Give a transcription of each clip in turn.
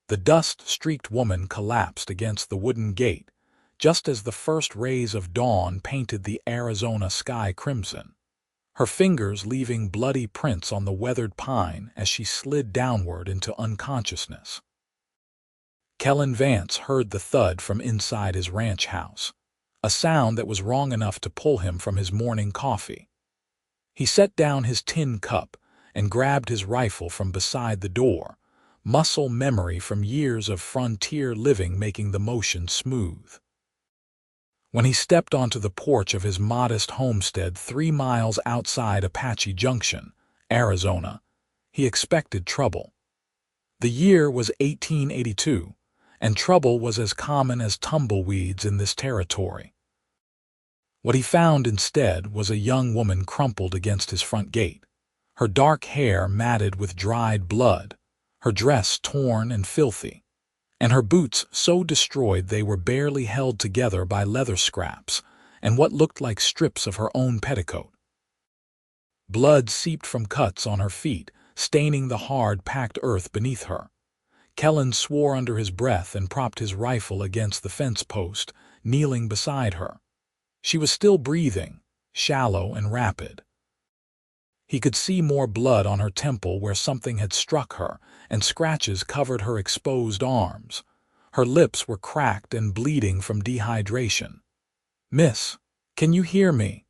The dust-streaked woman collapsed against the wooden gate, just as the first rays of dawn painted the Arizona sky crimson, her fingers leaving bloody prints on the weathered pine as she slid downward into unconsciousness. Kellan Vance heard the thud from inside his ranch house, a sound that was wrong enough to pull him from his morning coffee. He set down his tin cup and grabbed his rifle from beside the door, muscle memory from years of frontier living making the motion smooth. When he stepped onto the porch of his modest homestead 3 miles outside Apache Junction, Arizona, he expected trouble. The year was 1882, and trouble was as common as tumbleweeds in this territory. What he found instead was a young woman crumpled against his front gate, her dark hair matted with dried blood, her dress torn and filthy, and her boots so destroyed they were barely held together by leather scraps and what looked like strips of her own petticoat. Blood seeped from cuts on her feet, staining the hard, packed earth beneath her. Kellan swore under his breath and propped his rifle against the fence post, kneeling beside her. She was still breathing, shallow and rapid. He could see more blood on her temple where something had struck her, and scratches covered her exposed arms. Her lips were cracked and bleeding from dehydration. "Miss, can you hear me?"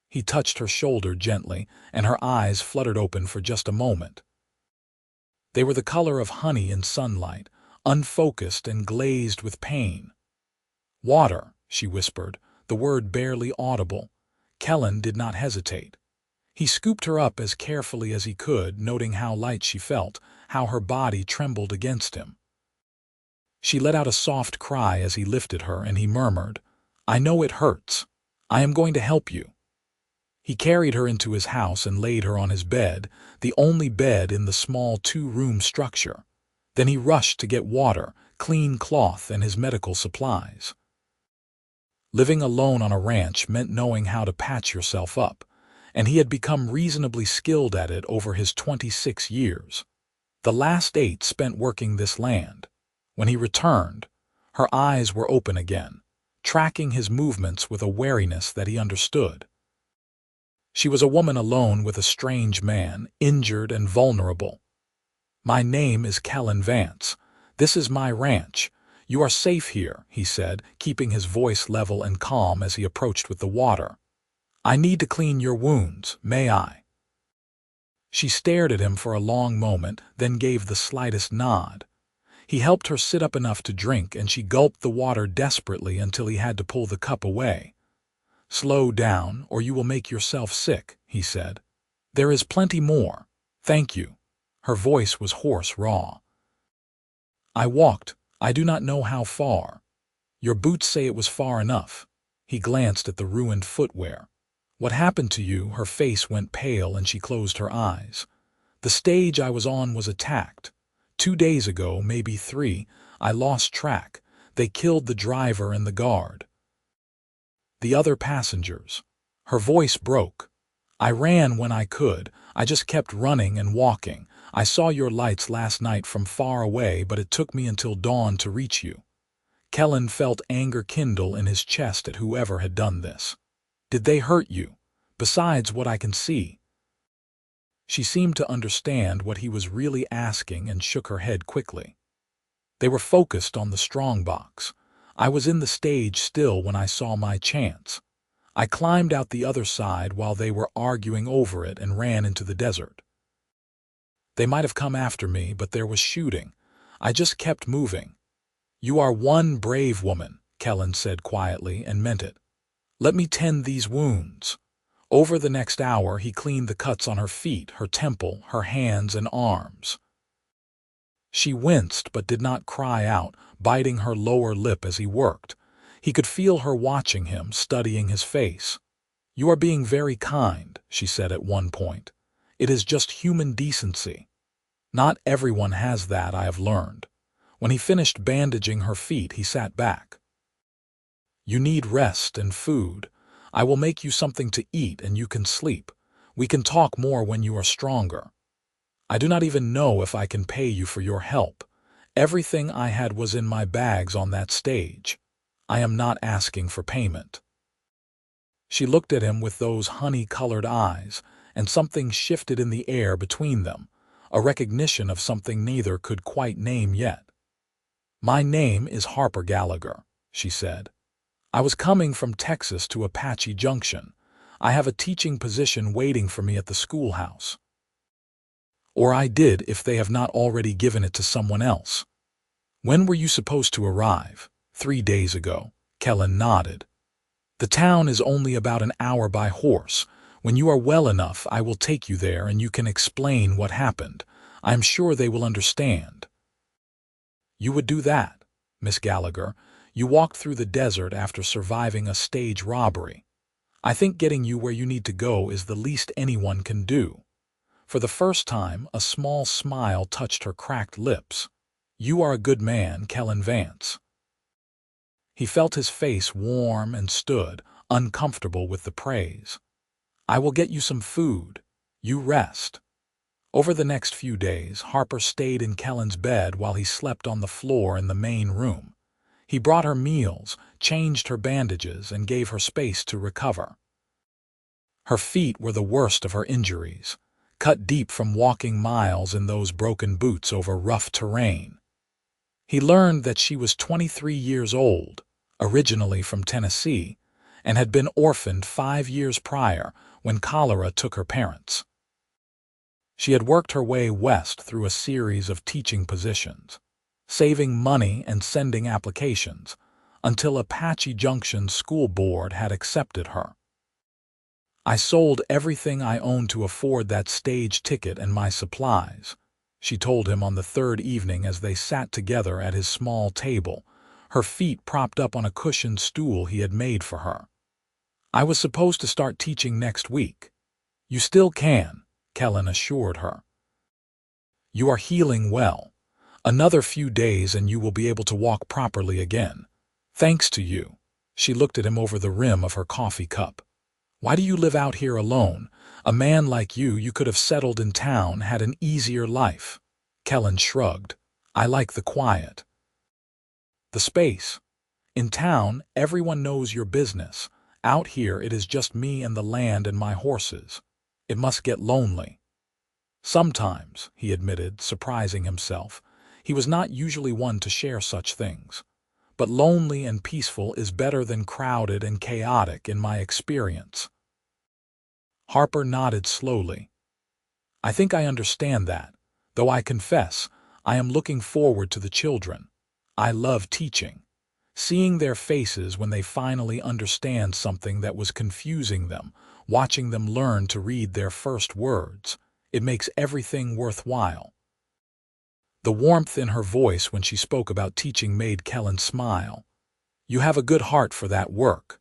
He touched her shoulder gently, and her eyes fluttered open for just a moment. They were the color of honey in sunlight, unfocused and glazed with pain. "Water," she whispered, the word barely audible. Kellan did not hesitate. He scooped her up as carefully as he could, noting how light she felt, how her body trembled against him. She let out a soft cry as he lifted her, and he murmured, "I know it hurts. I am going to help you." He carried her into his house and laid her on his bed, the only bed in the small 2-room structure. Then he rushed to get water, clean cloth, and his medical supplies. Living alone on a ranch meant knowing how to patch yourself up, and he had become reasonably skilled at it over his 26 years. The last 8 spent working this land. When he returned, her eyes were open again, tracking his movements with a wariness that he understood. She was a woman alone with a strange man, injured and vulnerable. "My name is Kellan Vance. This is my ranch. You are safe here," he said, keeping his voice level and calm as he approached with the water. "I need to clean your wounds, may I?" She stared at him for a long moment, then gave the slightest nod. He helped her sit up enough to drink, and she gulped the water desperately until he had to pull the cup away. "Slow down, or you will make yourself sick," he said. "There is plenty more. Thank you." Her voice was hoarse, raw. "I walked. I do not know how far." "Your boots say it was far enough." He glanced at the ruined footwear. "What happened to you?" Her face went pale and she closed her eyes. "The stage I was on was attacked. 2 days ago, maybe 3, I lost track. They killed the driver and the guard. The other passengers." Her voice broke. "I ran when I could. I just kept running and walking. I saw your lights last night from far away, but it took me until dawn to reach you." Kellan felt anger kindle in his chest at whoever had done this. "Did they hurt you? Besides what I can see?" She seemed to understand what he was really asking and shook her head quickly. "They were focused on the strongbox. I was in the stage still when I saw my chance. I climbed out the other side while they were arguing over it and ran into the desert. They might have come after me, but there was shooting. I just kept moving." "You are one brave woman," Kellan said quietly, and meant it. "Let me tend these wounds." Over the next hour, he cleaned the cuts on her feet, her temple, her hands and arms. She winced but did not cry out, biting her lower lip as he worked. He could feel her watching him, studying his face. "You are being very kind," she said at one point. "It is just human decency. Not everyone has that, I have learned." When he finished bandaging her feet, he sat back. "You need rest and food. I will make you something to eat and you can sleep. We can talk more when you are stronger. I do not even know if I can pay you for your help. Everything I had was in my bags on that stage. I am not asking for payment." She looked at him with those honey-colored eyes, and something shifted in the air between them, a recognition of something neither could quite name yet. "My name is Harper Gallagher," she said. "I was coming from Texas to Apache Junction. I have a teaching position waiting for me at the schoolhouse. Or I did if they have not already given it to someone else." "When were you supposed to arrive?" "3 days ago." Kellan nodded. "The town is only about an hour by horse. When you are well enough, I will take you there and you can explain what happened. I am sure they will understand." "You would do that, Miss Gallagher. You walked through the desert after surviving a stage robbery. I think getting you where you need to go is the least anyone can do." For the first time, a small smile touched her cracked lips. "You are a good man, Kellan Vance." He felt his face warm and stood, uncomfortable with the praise. "I will get you some food. You rest." Over the next few days, Harper stayed in Kellan's bed while he slept on the floor in the main room. He brought her meals, changed her bandages, and gave her space to recover. Her feet were the worst of her injuries, cut deep from walking miles in those broken boots over rough terrain. He learned that she was 23 years old, originally from Tennessee, and had been orphaned 5 years prior when cholera took her parents. She had worked her way west through a series of teaching positions, saving money and sending applications, until Apache Junction's school board had accepted her. "I sold everything I owned to afford that stage ticket and my supplies," she told him on the 3rd evening as they sat together at his small table, her feet propped up on a cushioned stool he had made for her. "I was supposed to start teaching next week." "You still can," Kellan assured her. "You are healing well. Another few days and you will be able to walk properly again. Thanks to you." She looked at him over the rim of her coffee cup. "Why do you live out here alone? A man like you could have settled in town, had an easier life." Kellan shrugged. "I like the quiet. The space. In town, everyone knows your business. Out here, it is just me and the land and my horses. It must get lonely." "Sometimes," he admitted, surprising himself. He was not usually one to share such things. "But lonely and peaceful is better than crowded and chaotic in my experience." Harper nodded slowly. "I think I understand that, though I confess, I am looking forward to the children. I love teaching. Seeing their faces when they finally understand something that was confusing them, watching them learn to read their first words, it makes everything worthwhile." The warmth in her voice when she spoke about teaching made Kellan smile. "You have a good heart for that work."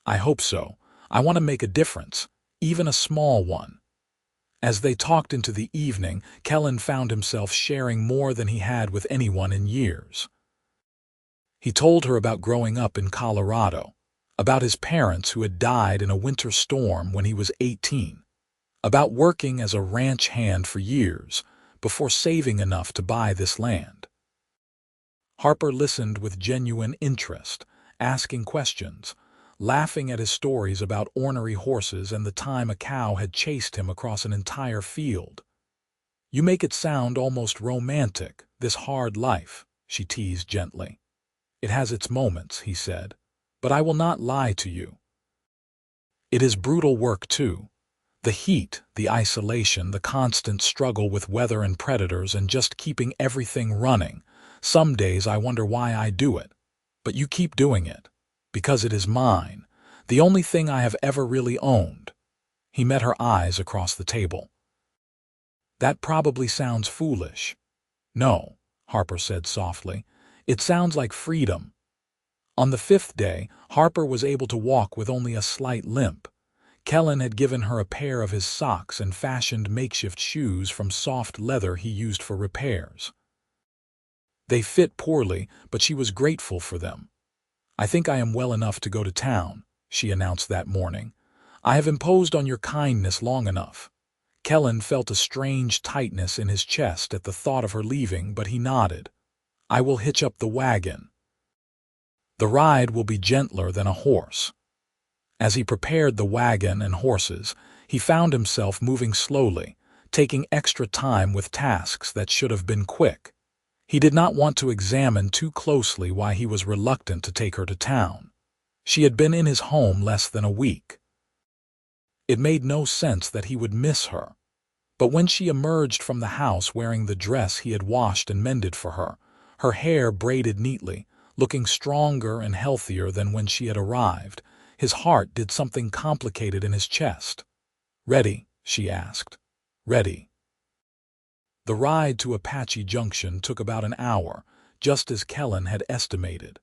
"I hope so. I want to make a difference, even a small one." As they talked into the evening, Kellan found himself sharing more than he had with anyone in years. He told her about growing up in Colorado, about his parents who had died in a winter storm when he was 18, about working as a ranch hand for years before saving enough to buy this land. Harper listened with genuine interest, asking questions, laughing at his stories about ornery horses and the time a cow had chased him across an entire field. "You make it sound almost romantic, this hard life," she teased gently. "It has its moments," he said, "but I will not lie to you. It is brutal work too. The heat, the isolation, the constant struggle with weather and predators and just keeping everything running. Some days I wonder why I do it. But you keep doing it. Because it is mine. The only thing I have ever really owned." He met her eyes across the table. "That probably sounds foolish." "No," Harper said softly. "It sounds like freedom." On the 5th day, Harper was able to walk with only a slight limp. Kellan had given her a pair of his socks and fashioned makeshift shoes from soft leather he used for repairs. They fit poorly, but she was grateful for them. "I think I am well enough to go to town," she announced that morning. "I have imposed on your kindness long enough." Kellan felt a strange tightness in his chest at the thought of her leaving, but he nodded. I will hitch up the wagon. The ride will be gentler than a horse. As he prepared the wagon and horses, he found himself moving slowly, taking extra time with tasks that should have been quick. He did not want to examine too closely why he was reluctant to take her to town. She had been in his home less than a week. It made no sense that he would miss her. But when she emerged from the house wearing the dress he had washed and mended for her, her hair braided neatly, looking stronger and healthier than when she had arrived, his heart did something complicated in his chest. "Ready?" she asked. "Ready." The ride to Apache Junction took about an hour, just as Kellan had estimated.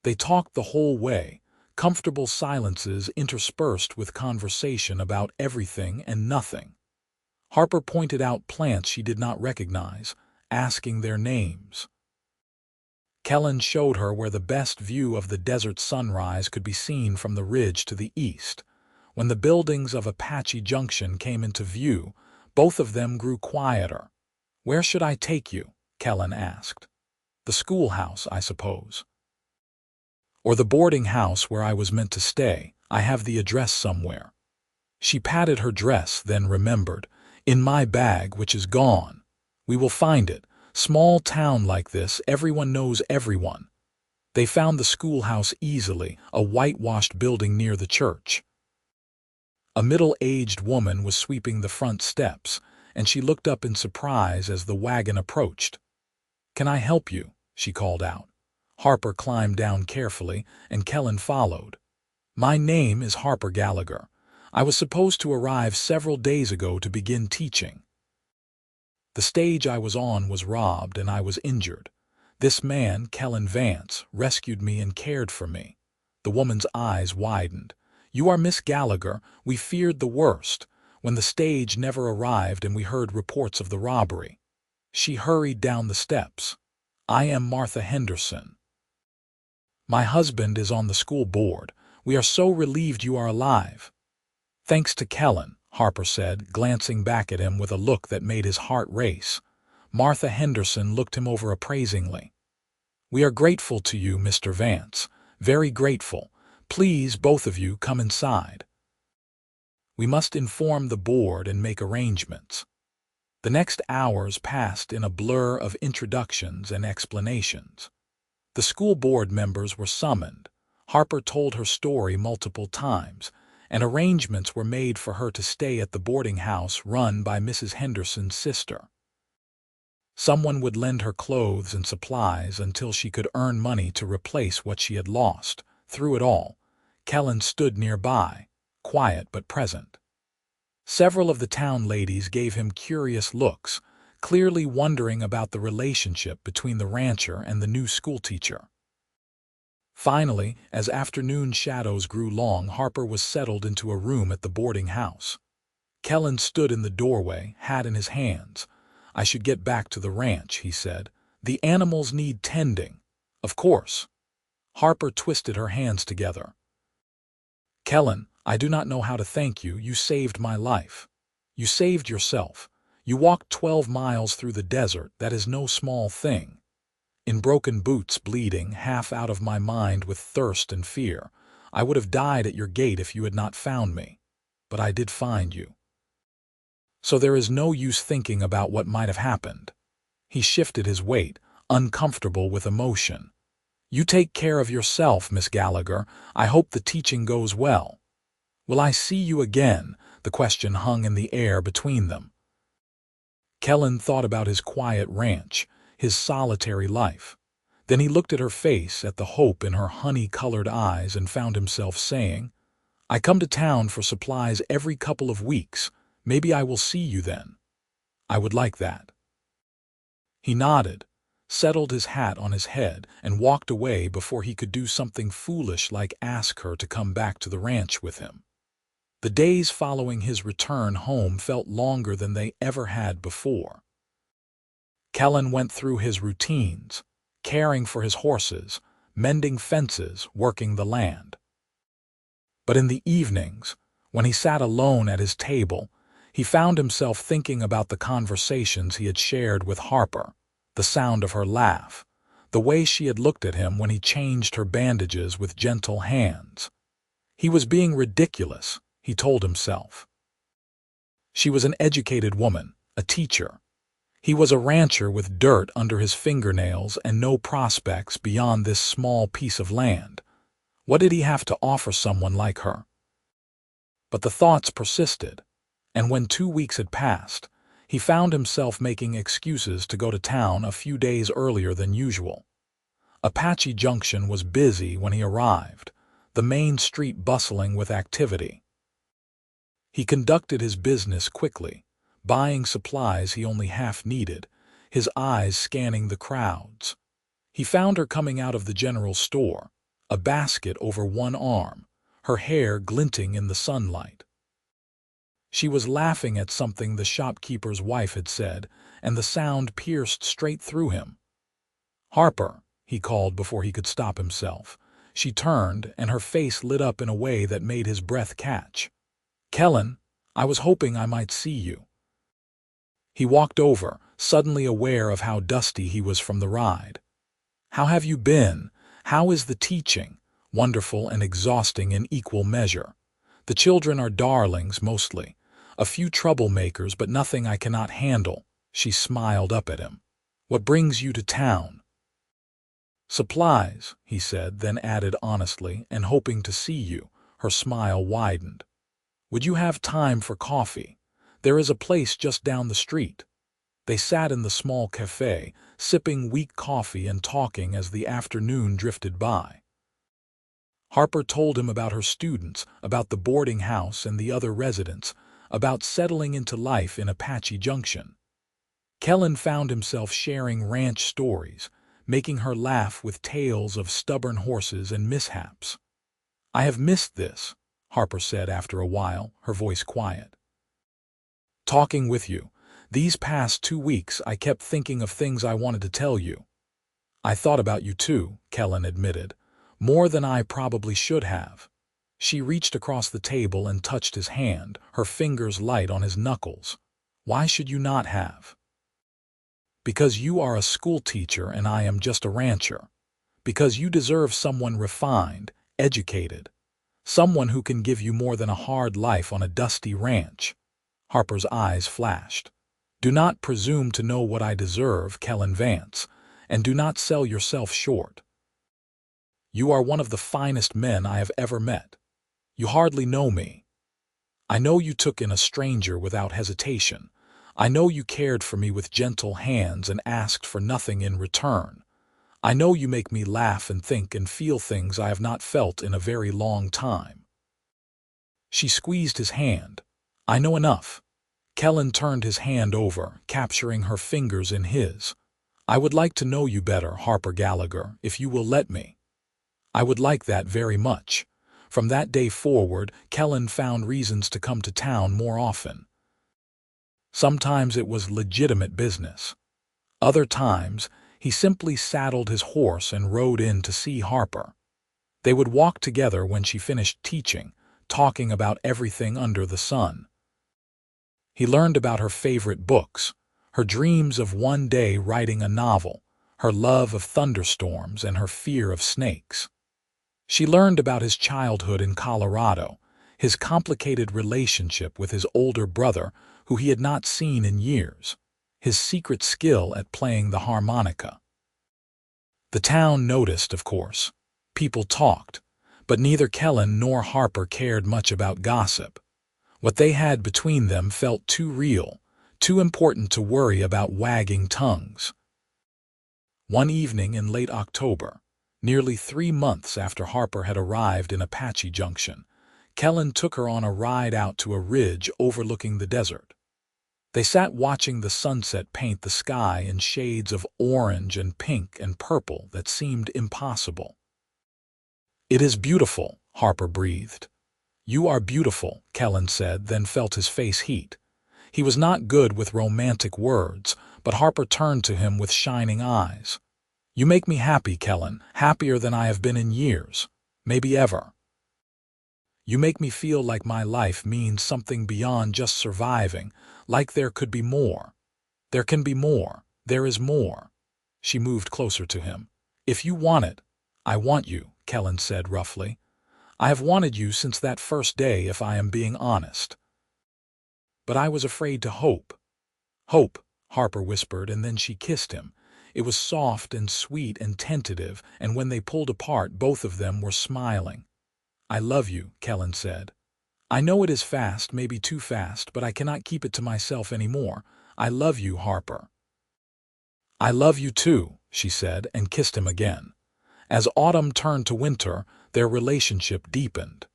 They talked the whole way, comfortable silences interspersed with conversation about everything and nothing. Harper pointed out plants she did not recognize, asking their names. Kellan showed her where the best view of the desert sunrise could be seen from the ridge to the east. When the buildings of Apache Junction came into view, both of them grew quieter. "Where should I take you?" Kellan asked. "The schoolhouse, I suppose. Or the boarding house where I was meant to stay. I have the address somewhere." She patted her dress, then remembered. "In my bag, which is gone. We will find it. Small town like this, everyone knows everyone." They found the schoolhouse easily, a whitewashed building near the church. A middle-aged woman was sweeping the front steps, and she looked up in surprise as the wagon approached. "Can I help you?" she called out. Harper climbed down carefully, and Kellan followed. "My name is Harper Gallagher. I was supposed to arrive several days ago to begin teaching. The stage I was on was robbed and I was injured. This man, Kellan Vance, rescued me and cared for me." The woman's eyes widened. "You are Miss Gallagher. We feared the worst, when the stage never arrived and we heard reports of the robbery." She hurried down the steps. "I am Martha Henderson. My husband is on the school board. We are so relieved you are alive." "Thanks to Kellan," Harper said, glancing back at him with a look that made his heart race. Martha Henderson looked him over appraisingly. "We are grateful to you, Mr. Vance. Very grateful. Please, both of you, come inside. We must inform the board and make arrangements." The next hours passed in a blur of introductions and explanations. The school board members were summoned. Harper told her story multiple times, and arrangements were made for her to stay at the boarding house run by Mrs. Henderson's sister. Someone would lend her clothes and supplies until she could earn money to replace what she had lost. Through it all, Kellan stood nearby, quiet but present. Several of the town ladies gave him curious looks, clearly wondering about the relationship between the rancher and the new schoolteacher. Finally, as afternoon shadows grew long, Harper was settled into a room at the boarding house. Kellan stood in the doorway, hat in his hands. "I should get back to the ranch," he said. "The animals need tending." "Of course." Harper twisted her hands together. "Kellan, I do not know how to thank you. You saved my life. You saved yourself. You walked 12 miles through the desert. That is no small thing. In broken boots, bleeding, half out of my mind with thirst and fear. I would have died at your gate if you had not found me. But I did find you. So there is no use thinking about what might have happened." He shifted his weight, uncomfortable with emotion. "You take care of yourself, Miss Gallagher. I hope the teaching goes well." "Will I see you again?" The question hung in the air between them. Kellan thought about his quiet ranch, his solitary life. Then he looked at her face, at the hope in her honey-colored eyes, and found himself saying, "I come to town for supplies every couple of weeks. Maybe I will see you then. I would like that." He nodded, settled his hat on his head, and walked away before he could do something foolish like ask her to come back to the ranch with him. The days following his return home felt longer than they ever had before. Kellan went through his routines, caring for his horses, mending fences, working the land. But in the evenings, when he sat alone at his table, he found himself thinking about the conversations he had shared with Harper, the sound of her laugh, the way she had looked at him when he changed her bandages with gentle hands. He was being ridiculous, he told himself. She was an educated woman, a teacher. He was a rancher with dirt under his fingernails and no prospects beyond this small piece of land. What did he have to offer someone like her? But the thoughts persisted, and when 2 weeks had passed, he found himself making excuses to go to town a few days earlier than usual. Apache Junction was busy when he arrived, the main street bustling with activity. He conducted his business quickly, buying supplies he only half needed, his eyes scanning the crowds. He found her coming out of the general store, a basket over one arm, her hair glinting in the sunlight. She was laughing at something the shopkeeper's wife had said, and the sound pierced straight through him. "Harper," he called before he could stop himself. She turned, and her face lit up in a way that made his breath catch. "Kellan, I was hoping I might see you." He walked over, suddenly aware of how dusty he was from the ride. "How have you been? How is the teaching?" "Wonderful and exhausting in equal measure. The children are darlings mostly. A few troublemakers, but nothing I cannot handle." She smiled up at him. "What brings you to town?" "Supplies," he said, then added honestly, "and hoping to see you." Her smile widened. "Would you have time for coffee? There is a place just down the street." They sat in the small cafe, sipping weak coffee and talking as the afternoon drifted by. Harper told him about her students, about the boarding house and the other residents, about settling into life in Apache Junction. Kellan found himself sharing ranch stories, making her laugh with tales of stubborn horses and mishaps. "I have missed this," Harper said after a while, her voice quiet. "Talking with you. These past 2 weeks I kept thinking of things I wanted to tell you." "I thought about you too," Kellan admitted. "More than I probably should have." She reached across the table and touched his hand, her fingers light on his knuckles. "Why should you not have?" "Because you are a school teacher and I am just a rancher. Because you deserve someone refined, educated. Someone who can give you more than a hard life on a dusty ranch." Harper's eyes flashed. "Do not presume to know what I deserve, Kellan Vance, and do not sell yourself short. You are one of the finest men I have ever met. You hardly know me. I know you took in a stranger without hesitation. I know you cared for me with gentle hands and asked for nothing in return. I know you make me laugh and think and feel things I have not felt in a very long time." She squeezed his hand. "I know enough." Kellan turned his hand over, capturing her fingers in his. "I would like to know you better, Harper Gallagher, if you will let me." "I would like that very much." From that day forward, Kellan found reasons to come to town more often. Sometimes it was legitimate business. Other times, he simply saddled his horse and rode in to see Harper. They would walk together when she finished teaching, talking about everything under the sun. He learned about her favorite books, her dreams of one day writing a novel, her love of thunderstorms and her fear of snakes. She learned about his childhood in Colorado, his complicated relationship with his older brother who he had not seen in years, his secret skill at playing the harmonica. The town noticed, of course. People talked, but neither Kellan nor Harper cared much about gossip. What they had between them felt too real, too important to worry about wagging tongues. One evening in late October, nearly 3 months after Harper had arrived in Apache Junction, Kellan took her on a ride out to a ridge overlooking the desert. They sat watching the sunset paint the sky in shades of orange and pink and purple that seemed impossible. "It is beautiful," Harper breathed. "You are beautiful," Kellan said, then felt his face heat. He was not good with romantic words, but Harper turned to him with shining eyes. "You make me happy, Kellan, happier than I have been in years, maybe ever. You make me feel like my life means something beyond just surviving, like there could be more. There can be more. There is more." She moved closer to him. If you want it, I want you, Kellan said roughly. I have wanted you since that first day, if I am being honest. But I was afraid to hope. Hope, Harper whispered, and then she kissed him. It was soft and sweet and tentative, and when they pulled apart, both of them were smiling. I love you, Kellan said. I know it is fast, maybe too fast, but I cannot keep it to myself anymore. I love you, Harper. I love you too, she said, and kissed him again. As autumn turned to winter, their relationship deepened.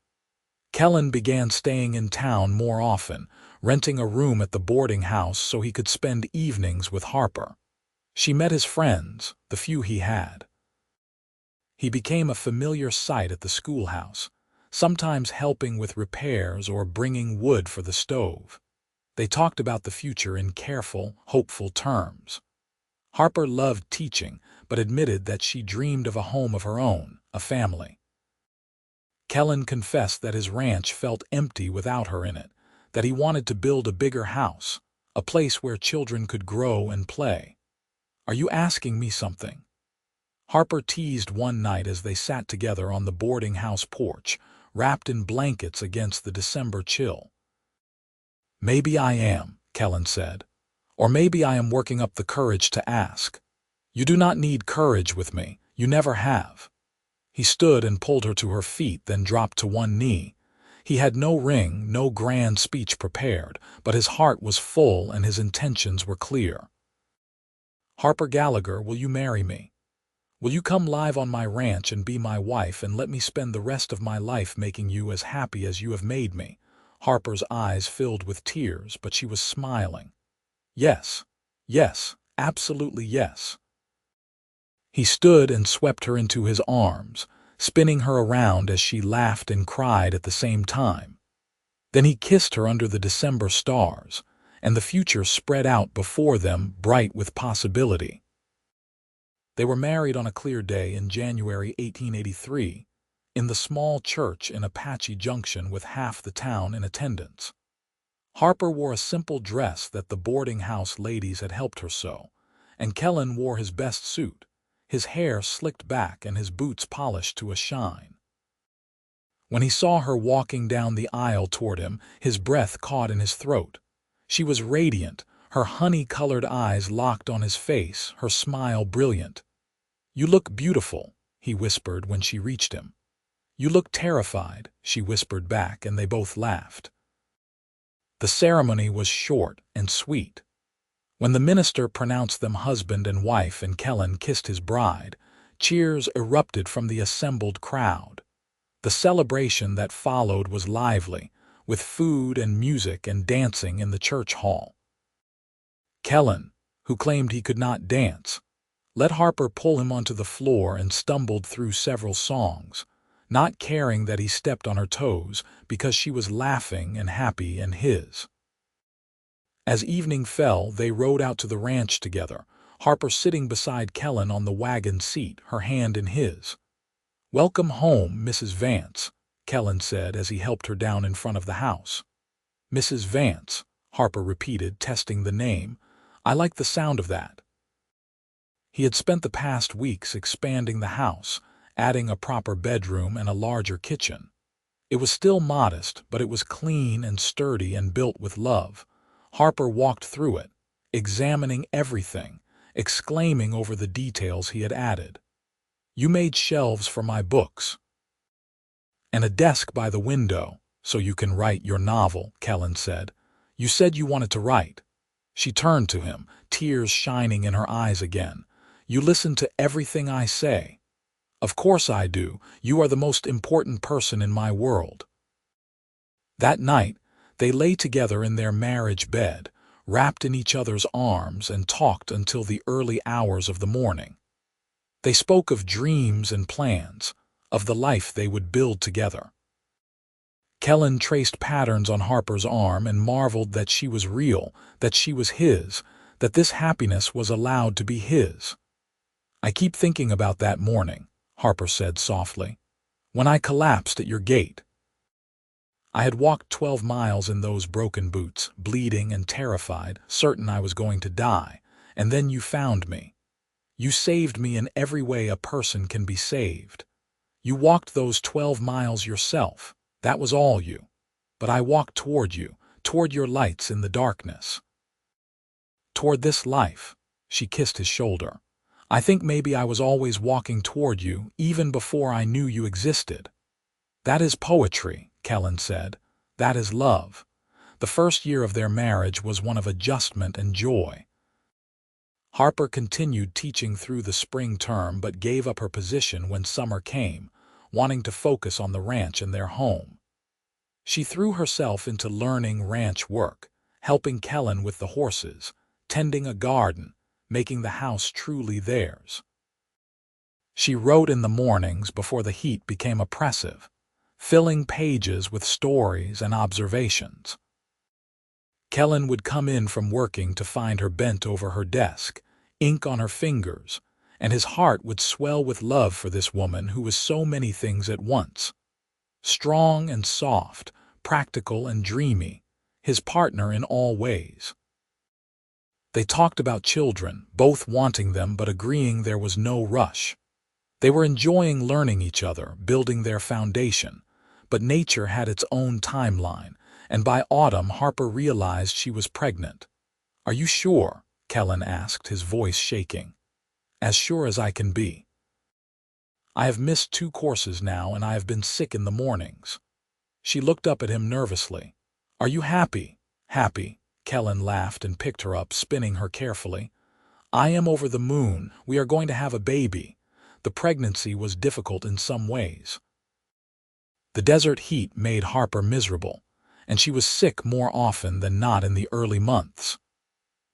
Kellan began staying in town more often, renting a room at the boarding house so he could spend evenings with Harper. She met his friends, the few he had. He became a familiar sight at the schoolhouse, sometimes helping with repairs or bringing wood for the stove. They talked about the future in careful, hopeful terms. Harper loved teaching, but admitted that she dreamed of a home of her own, a family. Kellan confessed that his ranch felt empty without her in it, that he wanted to build a bigger house, a place where children could grow and play. Are you asking me something? Harper teased one night as they sat together on the boarding house porch, wrapped in blankets against the December chill. Maybe I am, Kellan said. Or maybe I am working up the courage to ask. You do not need courage with me. You never have. He stood and pulled her to her feet, then dropped to one knee. He had no ring, no grand speech prepared, but his heart was full and his intentions were clear. Harper Gallagher, will you marry me? Will you come live on my ranch and be my wife and let me spend the rest of my life making you as happy as you have made me? Harper's eyes filled with tears, but she was smiling. Yes, yes, absolutely yes. He stood and swept her into his arms, spinning her around as she laughed and cried at the same time. Then he kissed her under the December stars, and the future spread out before them, bright with possibility. They were married on a clear day in January 1883, in the small church in Apache Junction with half the town in attendance. Harper wore a simple dress that the boarding house ladies had helped her sew, and Kellan wore his best suit, his hair slicked back and his boots polished to a shine. When he saw her walking down the aisle toward him, his breath caught in his throat. She was radiant, her honey-colored eyes locked on his face, her smile brilliant. You look beautiful, he whispered when she reached him. You look terrified, she whispered back, and they both laughed. The ceremony was short and sweet. When the minister pronounced them husband and wife and Kellan kissed his bride, cheers erupted from the assembled crowd. The celebration that followed was lively, with food and music and dancing in the church hall. Kellan, who claimed he could not dance, let Harper pull him onto the floor and stumbled through several songs, not caring that he stepped on her toes because she was laughing and happy in his. As evening fell, they rode out to the ranch together, Harper sitting beside Kellan on the wagon seat, her hand in his. "Welcome home, Mrs. Vance," Kellan said as he helped her down in front of the house. "Mrs. Vance," Harper repeated, testing the name. "I like the sound of that." He had spent the past weeks expanding the house, adding a proper bedroom and a larger kitchen. It was still modest, but it was clean and sturdy and built with love. Harper walked through it, examining everything, exclaiming over the details he had added. "You made shelves for my books. And a desk by the window, so you can write your novel," Kellan said. "You said you wanted to write." She turned to him, tears shining in her eyes again. "You listen to everything I say." "Of course I do. You are the most important person in my world." That night, they lay together in their marriage bed, wrapped in each other's arms, and talked until the early hours of the morning. They spoke of dreams and plans, of the life they would build together. Kellan traced patterns on Harper's arm and marveled that she was real, that she was his, that this happiness was allowed to be his. "I keep thinking about that morning," Harper said softly, "when I collapsed at your gate. I had walked 12 miles in those broken boots, bleeding and terrified, certain I was going to die, and then you found me. You saved me in every way a person can be saved. You walked those 12 miles yourself. That was all you. But I walked toward you, toward your lights in the darkness. Toward this life. She kissed his shoulder. I think maybe I was always walking toward you, even before I knew you existed. That is poetry, Kellan said. That is love. The first year of their marriage was one of adjustment and joy. Harper continued teaching through the spring term but gave up her position when summer came, wanting to focus on the ranch and their home. She threw herself into learning ranch work, helping Kellan with the horses, tending a garden, making the house truly theirs. She wrote in the mornings before the heat became oppressive, filling pages with stories and observations. Kellan would come in from working to find her bent over her desk, ink on her fingers, and his heart would swell with love for this woman who was so many things at once. Strong and soft, practical and dreamy, his partner in all ways. They talked about children, both wanting them but agreeing there was no rush. They were enjoying learning each other, building their foundation, but nature had its own timeline, and by autumn Harper realized she was pregnant. "Are you sure?" Kellan asked, his voice shaking. "As sure as I can be. I have missed 2 courses now, and I have been sick in the mornings." She looked up at him nervously. "Are you happy?" "Happy." Kellan laughed and picked her up, spinning her carefully. "I am over the moon. We are going to have a baby." The pregnancy was difficult in some ways. The desert heat made Harper miserable, and she was sick more often than not in the early months.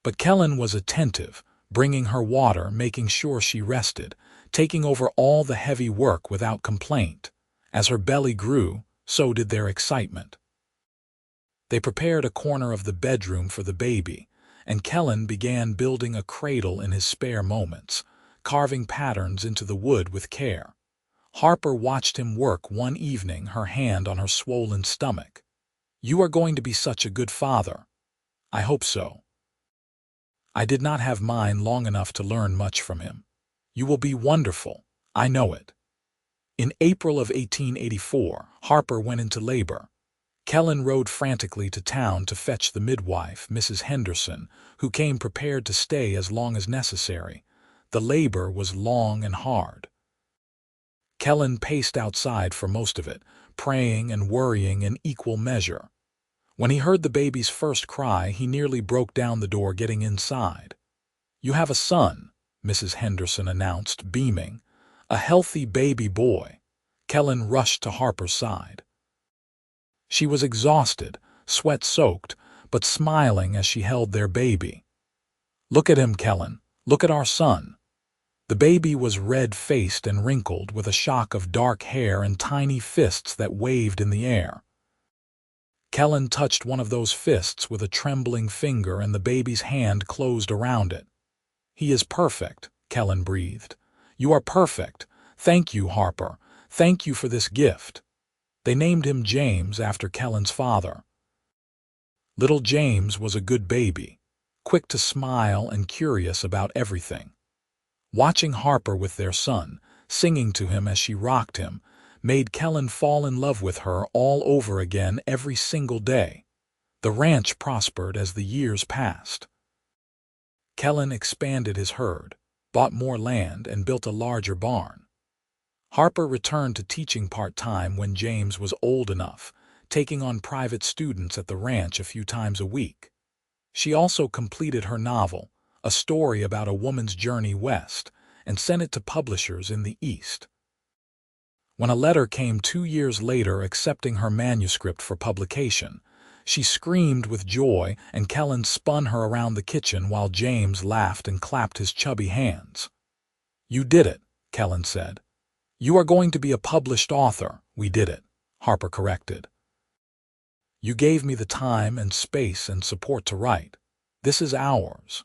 But Kellan was attentive, bringing her water, making sure she rested, taking over all the heavy work without complaint. As her belly grew, so did their excitement. They prepared a corner of the bedroom for the baby, and Kellan began building a cradle in his spare moments, carving patterns into the wood with care. Harper watched him work one evening, her hand on her swollen stomach. "You are going to be such a good father." "I hope so. I did not have mine long enough to learn much from him." "You will be wonderful. I know it." In April of 1884, Harper went into labor. Kellan rode frantically to town to fetch the midwife, Mrs. Henderson, who came prepared to stay as long as necessary. The labor was long and hard. Kellan paced outside for most of it, praying and worrying in equal measure. When he heard the baby's first cry, he nearly broke down the door getting inside. "You have a son," Mrs. Henderson announced, beaming. "A healthy baby boy." Kellan rushed to Harper's side. She was exhausted, sweat-soaked, but smiling as she held their baby. "Look at him, Kellan. Look at our son." The baby was red-faced and wrinkled, with a shock of dark hair and tiny fists that waved in the air. Kellan touched one of those fists with a trembling finger, and the baby's hand closed around it. "He is perfect," Kellan breathed. "You are perfect. Thank you, Harper. Thank you for this gift." They named him James after Kellan's father. Little James was a good baby, quick to smile and curious about everything. Watching Harper with their son, singing to him as she rocked him, made Kellan fall in love with her all over again every single day. The ranch prospered as the years passed. Kellan expanded his herd, bought more land, and built a larger barn. Harper returned to teaching part-time when James was old enough, taking on private students at the ranch a few times a week. She also completed her novel, a story about a woman's journey west, and sent it to publishers in the East. When a letter came 2 years later accepting her manuscript for publication, she screamed with joy, and Kellan spun her around the kitchen while James laughed and clapped his chubby hands. "You did it," Kellan said. "You are going to be a published author." "We did it," Harper corrected. "You gave me the time and space and support to write. This is ours."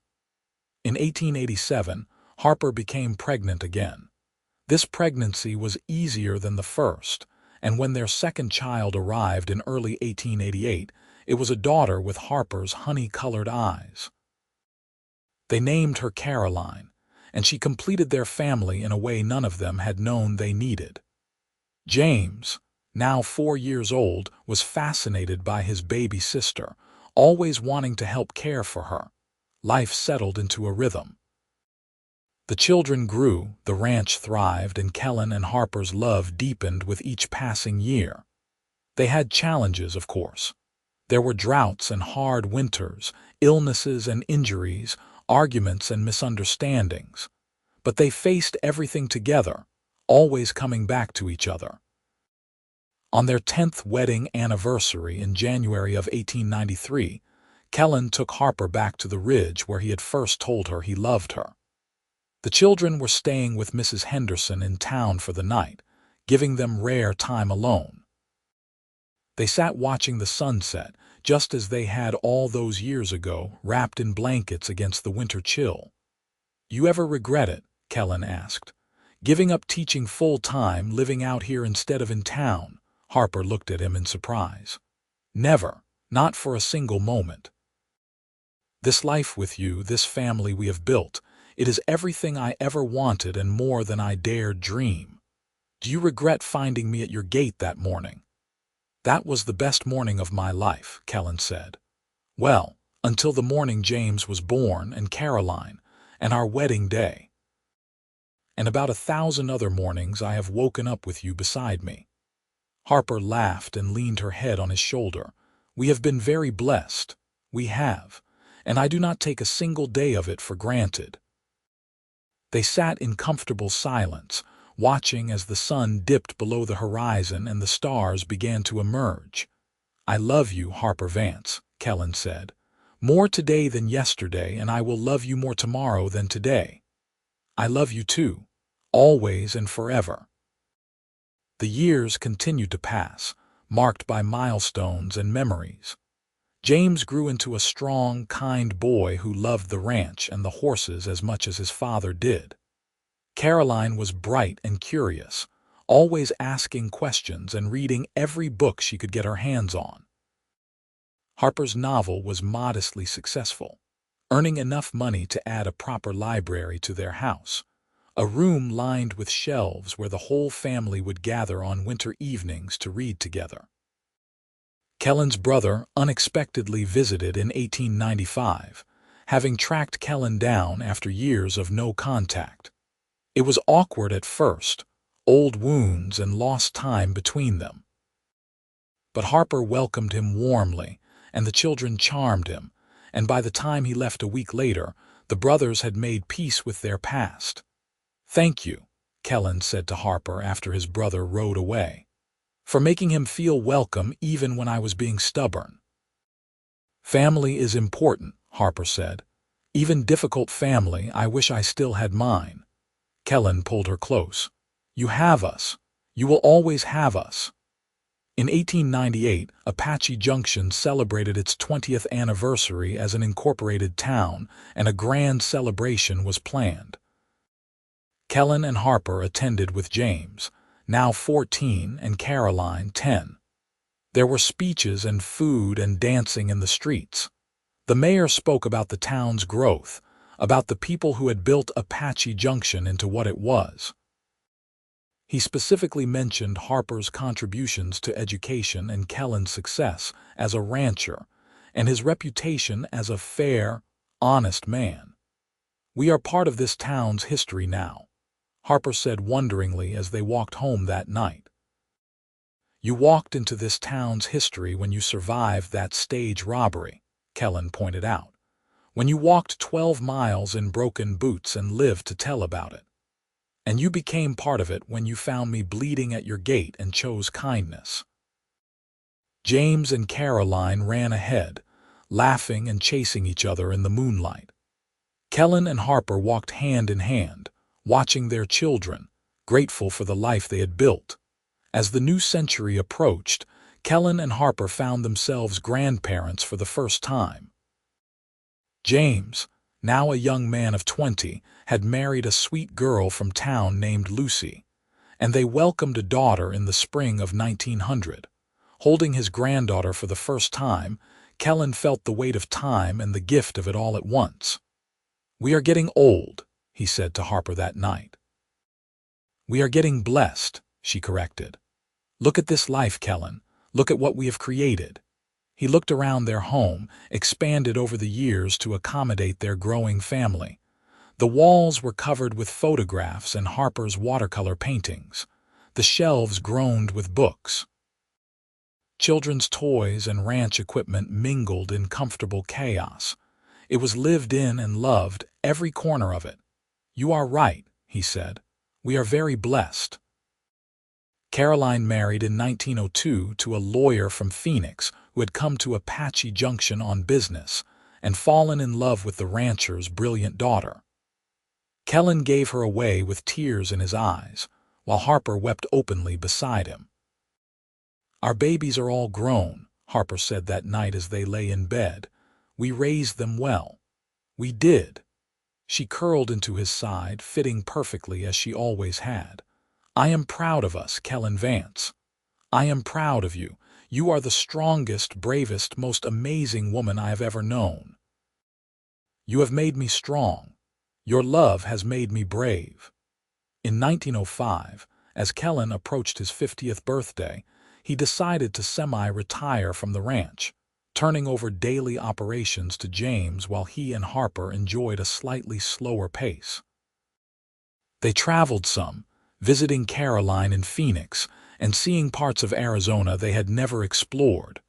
In 1887, Harper became pregnant again. This pregnancy was easier than the first, and when their second child arrived in early 1888, it was a daughter with Harper's honey-colored eyes. They named her Caroline, and she completed their family in a way none of them had known they needed. James, now 4 years old, was fascinated by his baby sister, always wanting to help care for her. Life settled into a rhythm. The children grew, the ranch thrived, and Kellan and Harper's love deepened with each passing year. They had challenges, of course. There were droughts and hard winters, illnesses and injuries, arguments and misunderstandings. But they faced everything together, always coming back to each other. On their 10th wedding anniversary in January of 1893, Kellan took Harper back to the ridge where he had first told her he loved her. The children were staying with Mrs. Henderson in town for the night, giving them rare time alone. They sat watching the sunset, just as they had all those years ago, wrapped in blankets against the winter chill. "You ever regret it?" Kellan asked. "Giving up teaching full-time, living out here instead of in town?" Harper looked at him in surprise. "Never, not for a single moment. This life with you, this family we have built, it is everything I ever wanted and more than I dared dream. Do you regret finding me at your gate that morning?" "That was the best morning of my life," Kellan said. "Well, until the morning James was born, and Caroline, and our wedding day. And about 1,000 other mornings I have woken up with you beside me." Harper laughed and leaned her head on his shoulder. "We have been very blessed. We have, and I do not take a single day of it for granted." They sat in comfortable silence, watching as the sun dipped below the horizon and the stars began to emerge. "I love you, Harper Vance," Kellan said. "More today than yesterday, and I will love you more tomorrow than today. I love you too, always and forever." The years continued to pass, marked by milestones and memories. James grew into a strong, kind boy who loved the ranch and the horses as much as his father did. Caroline was bright and curious, always asking questions and reading every book she could get her hands on. Harper's novel was modestly successful, earning enough money to add a proper library to their house, a room lined with shelves where the whole family would gather on winter evenings to read together. Kellan's brother unexpectedly visited in 1895, having tracked Kellan down after years of no contact. It was awkward at first, old wounds and lost time between them. But Harper welcomed him warmly, and the children charmed him, and by the time he left a week later, the brothers had made peace with their past. "Thank you," Kellan said to Harper after his brother rode away, "for making him feel welcome even when I was being stubborn." "Family is important," Harper said. "Even difficult family. I wish I still had mine." Kellan pulled her close. "You have us. You will always have us." In 1898, Apache Junction celebrated its 20th anniversary as an incorporated town, and a grand celebration was planned. Kellan and Harper attended with James, now 14, and Caroline, 10. There were speeches and food and dancing in the streets. The mayor spoke about the town's growth, about the people who had built Apache Junction into what it was. He specifically mentioned Harper's contributions to education and Kellan's success as a rancher, and his reputation as a fair, honest man. "We are part of this town's history now," Harper said wonderingly as they walked home that night. "You walked into this town's history when you survived that stage robbery," Kellan pointed out. "When you walked 12 miles in broken boots and lived to tell about it. And you became part of it when you found me bleeding at your gate and chose kindness." James and Caroline ran ahead, laughing and chasing each other in the moonlight. Kellan and Harper walked hand in hand, watching their children, grateful for the life they had built. As the new century approached, Kellan and Harper found themselves grandparents for the first time. James, now a young man of 20, had married a sweet girl from town named Lucy, and they welcomed a daughter in the spring of 1900. Holding his granddaughter for the first time, Kellan felt the weight of time and the gift of it all at once. "We are getting old," he said to Harper that night. "We are getting blessed," she corrected. "Look at this life, Kellan. Look at what we have created." He looked around their home, expanded over the years to accommodate their growing family. The walls were covered with photographs and Harper's watercolor paintings. The shelves groaned with books. Children's toys and ranch equipment mingled in comfortable chaos. It was lived in and loved, every corner of it. "You are right," he said. "We are very blessed." Caroline married in 1902 to a lawyer from Phoenix who had come to Apache Junction on business and fallen in love with the rancher's brilliant daughter. Kellan gave her away with tears in his eyes, while Harper wept openly beside him. "Our babies are all grown," Harper said that night as they lay in bed. "We raised them well." "We did." She curled into his side, fitting perfectly as she always had. "I am proud of us, Kellan Vance. I am proud of you. You are the strongest, bravest, most amazing woman I have ever known. You have made me strong. Your love has made me brave." In 1905, as Kellan approached his 50th birthday, he decided to semi-retire from the ranch, turning over daily operations to James while he and Harper enjoyed a slightly slower pace. They traveled some, visiting Caroline in Phoenix and seeing parts of Arizona they had never explored.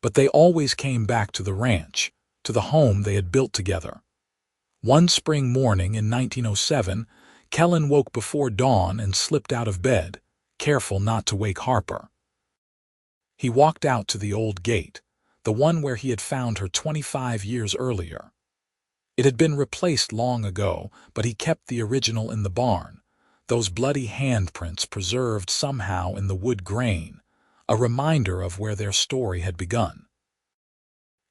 But they always came back to the ranch, to the home they had built together. One spring morning in 1907, Kellan woke before dawn and slipped out of bed, careful not to wake Harper. He walked out to the old gate, the one where he had found her 25 years earlier. It had been replaced long ago, but he kept the original in the barn, those bloody handprints preserved somehow in the wood grain, a reminder of where their story had begun.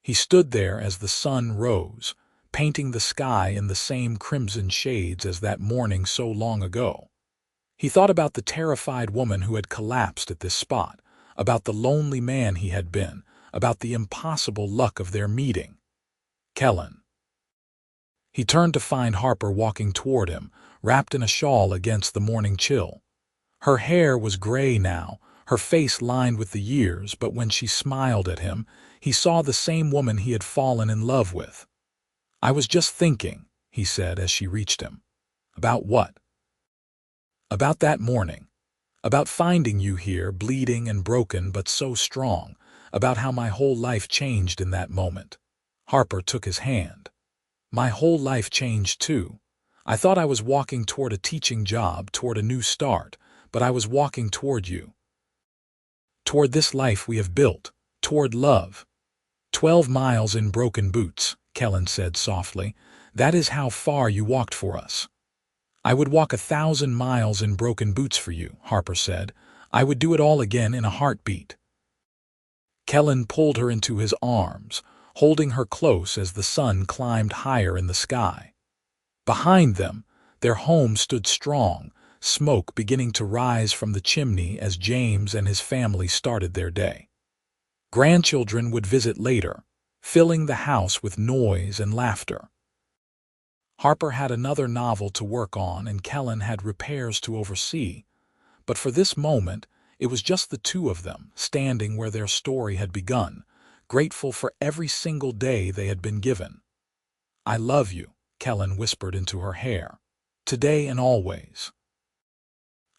He stood there as the sun rose, painting the sky in the same crimson shades as that morning so long ago. He thought about the terrified woman who had collapsed at this spot, about the lonely man he had been, about the impossible luck of their meeting. Kellan. He turned to find Harper walking toward him, wrapped in a shawl against the morning chill. Her hair was gray now, her face lined with the years, but when she smiled at him, he saw the same woman he had fallen in love with. "I was just thinking," he said as she reached him. "About what?" "About that morning. About finding you here, bleeding and broken but so strong, about how my whole life changed in that moment." Harper took his hand. "My whole life changed too. I thought I was walking toward a teaching job, toward a new start, but I was walking toward you. Toward this life we have built, toward love." 12 miles in broken boots," Kellan said softly. "That is how far you walked for us." "I would walk 1,000 miles in broken boots for you," Harper said. "I would do it all again in a heartbeat." Kellan pulled her into his arms, holding her close as the sun climbed higher in the sky. Behind them, their home stood strong, smoke beginning to rise from the chimney as James and his family started their day. Grandchildren would visit later, filling the house with noise and laughter. Harper had another novel to work on and Kellan had repairs to oversee, but for this moment it was just the two of them, standing where their story had begun, grateful for every single day they had been given. "I love you," Kellan whispered into her hair, "today and always."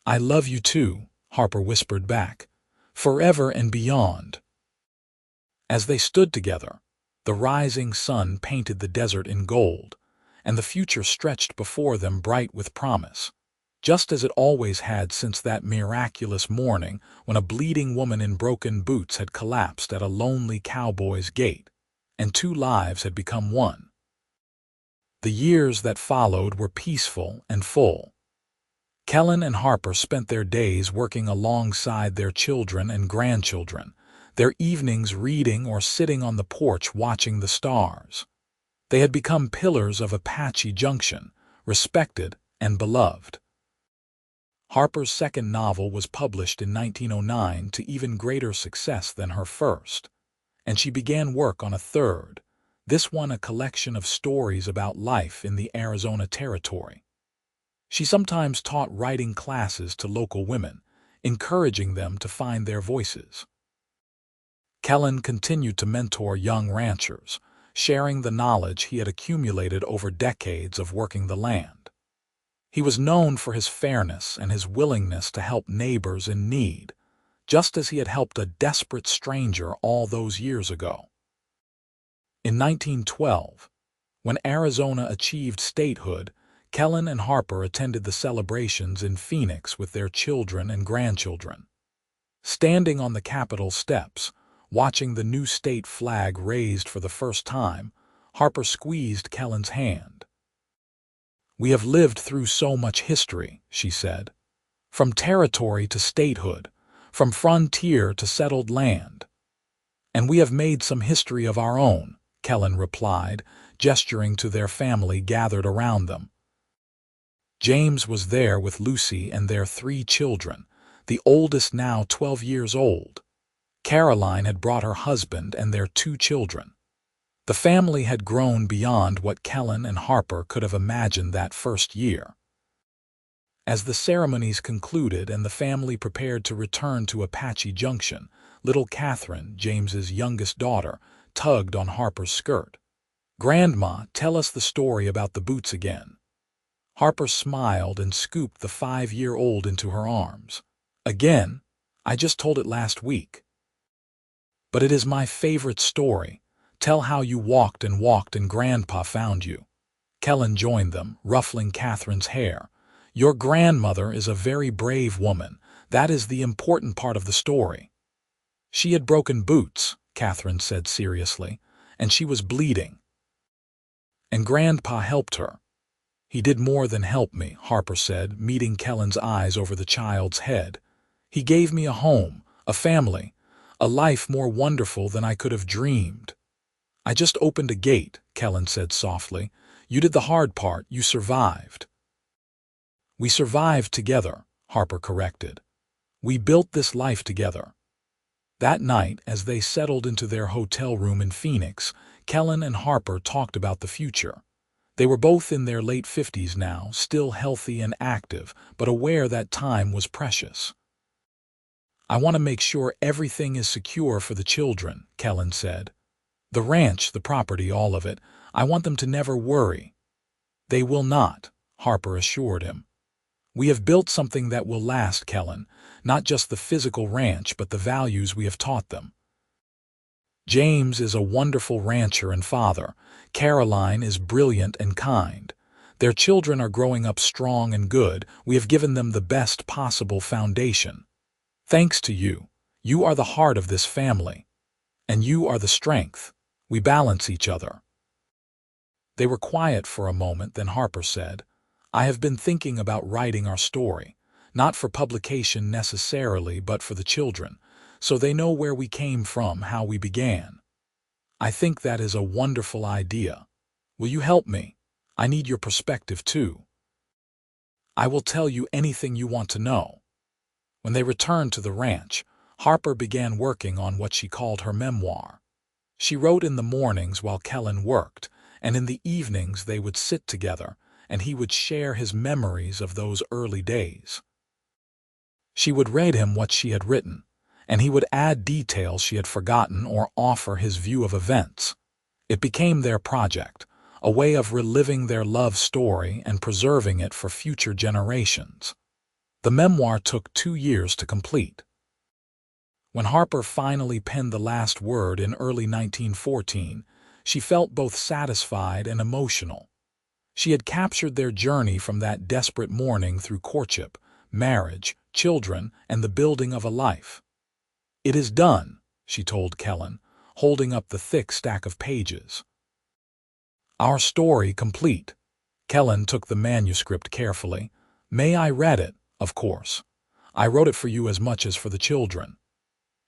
"I love you too," Harper whispered back, "forever and beyond." As they stood together, the rising sun painted the desert in gold, and the future stretched before them bright with promise, just as it always had since that miraculous morning when a bleeding woman in broken boots had collapsed at a lonely cowboy's gate, and two lives had become one. The years that followed were peaceful and full. Kellan and Harper spent their days working alongside their children and grandchildren, their evenings reading or sitting on the porch watching the stars. They had become pillars of Apache Junction, respected and beloved. Harper's second novel was published in 1909 to even greater success than her first, and she began work on a third, this one a collection of stories about life in the Arizona Territory. She sometimes taught writing classes to local women, encouraging them to find their voices. Kellan continued to mentor young ranchers, sharing the knowledge he had accumulated over decades of working the land. He was known for his fairness and his willingness to help neighbors in need, just as he had helped a desperate stranger all those years ago. In 1912, when Arizona achieved statehood, Kellan and Harper attended the celebrations in Phoenix with their children and grandchildren. Standing on the Capitol steps, watching the new state flag raised for the first time, Harper squeezed Kellan's hand. "We have lived through so much history," she said. "From territory to statehood, from frontier to settled land. And we have made some history of our own," Kellan replied, gesturing to their family gathered around them. James was there with Lucy and their 3 children, the oldest now 12 years old. Caroline had brought her husband and their 2 children. The family had grown beyond what Kellan and Harper could have imagined that first year. As the ceremonies concluded and the family prepared to return to Apache Junction, little Catherine, James's youngest daughter, tugged on Harper's skirt. "Grandma, tell us the story about the boots again." Harper smiled and scooped the 5-year-old into her arms. "Again? I just told it last week." "But it is my favorite story. Tell how you walked and Grandpa found you." Kellan joined them, ruffling Catherine's hair. "Your grandmother is a very brave woman. That is the important part of the story." "She had broken boots," Catherine said seriously, "and she was bleeding. And Grandpa helped her." "He did more than help me," Harper said, meeting Kellan's eyes over the child's head. "He gave me a home, a family, a life more wonderful than I could have dreamed." "I just opened a gate," Kellan said softly. "You did the hard part. You survived." "We survived together," Harper corrected. "We built this life together." That night, as they settled into their hotel room in Phoenix, Kellan and Harper talked about the future. They were both in their late 50s now, still healthy and active, but aware that time was precious. "I want to make sure everything is secure for the children," Kellan said. "The ranch, the property, all of it. I want them to never worry." "They will not," Harper assured him. "We have built something that will last, Kellan, not just the physical ranch, but the values we have taught them. James is a wonderful rancher and father. Caroline is brilliant and kind. Their children are growing up strong and good. We have given them the best possible foundation. Thanks to you. You are the heart of this family. And you are the strength. We balance each other." They were quiet for a moment, then Harper said, "I have been thinking about writing our story, not for publication necessarily, but for the children, so they know where we came from, how we began. I think that is a wonderful idea. Will you help me? I need your perspective too." "I will tell you anything you want to know." When they returned to the ranch, Harper began working on what she called her memoir. She wrote in the mornings while Kellan worked, and in the evenings they would sit together, and he would share his memories of those early days. She would read him what she had written, and he would add details she had forgotten or offer his view of events. It became their project, a way of reliving their love story and preserving it for future generations. The memoir took 2 years to complete. When Harper finally penned the last word in early 1914, she felt both satisfied and emotional. She had captured their journey from that desperate morning through courtship, marriage, children, and the building of a life. "It is done," she told Kellan, holding up the thick stack of pages. "Our story complete." Kellan took the manuscript carefully. "May I read it?" "Of course. I wrote it for you as much as for the children."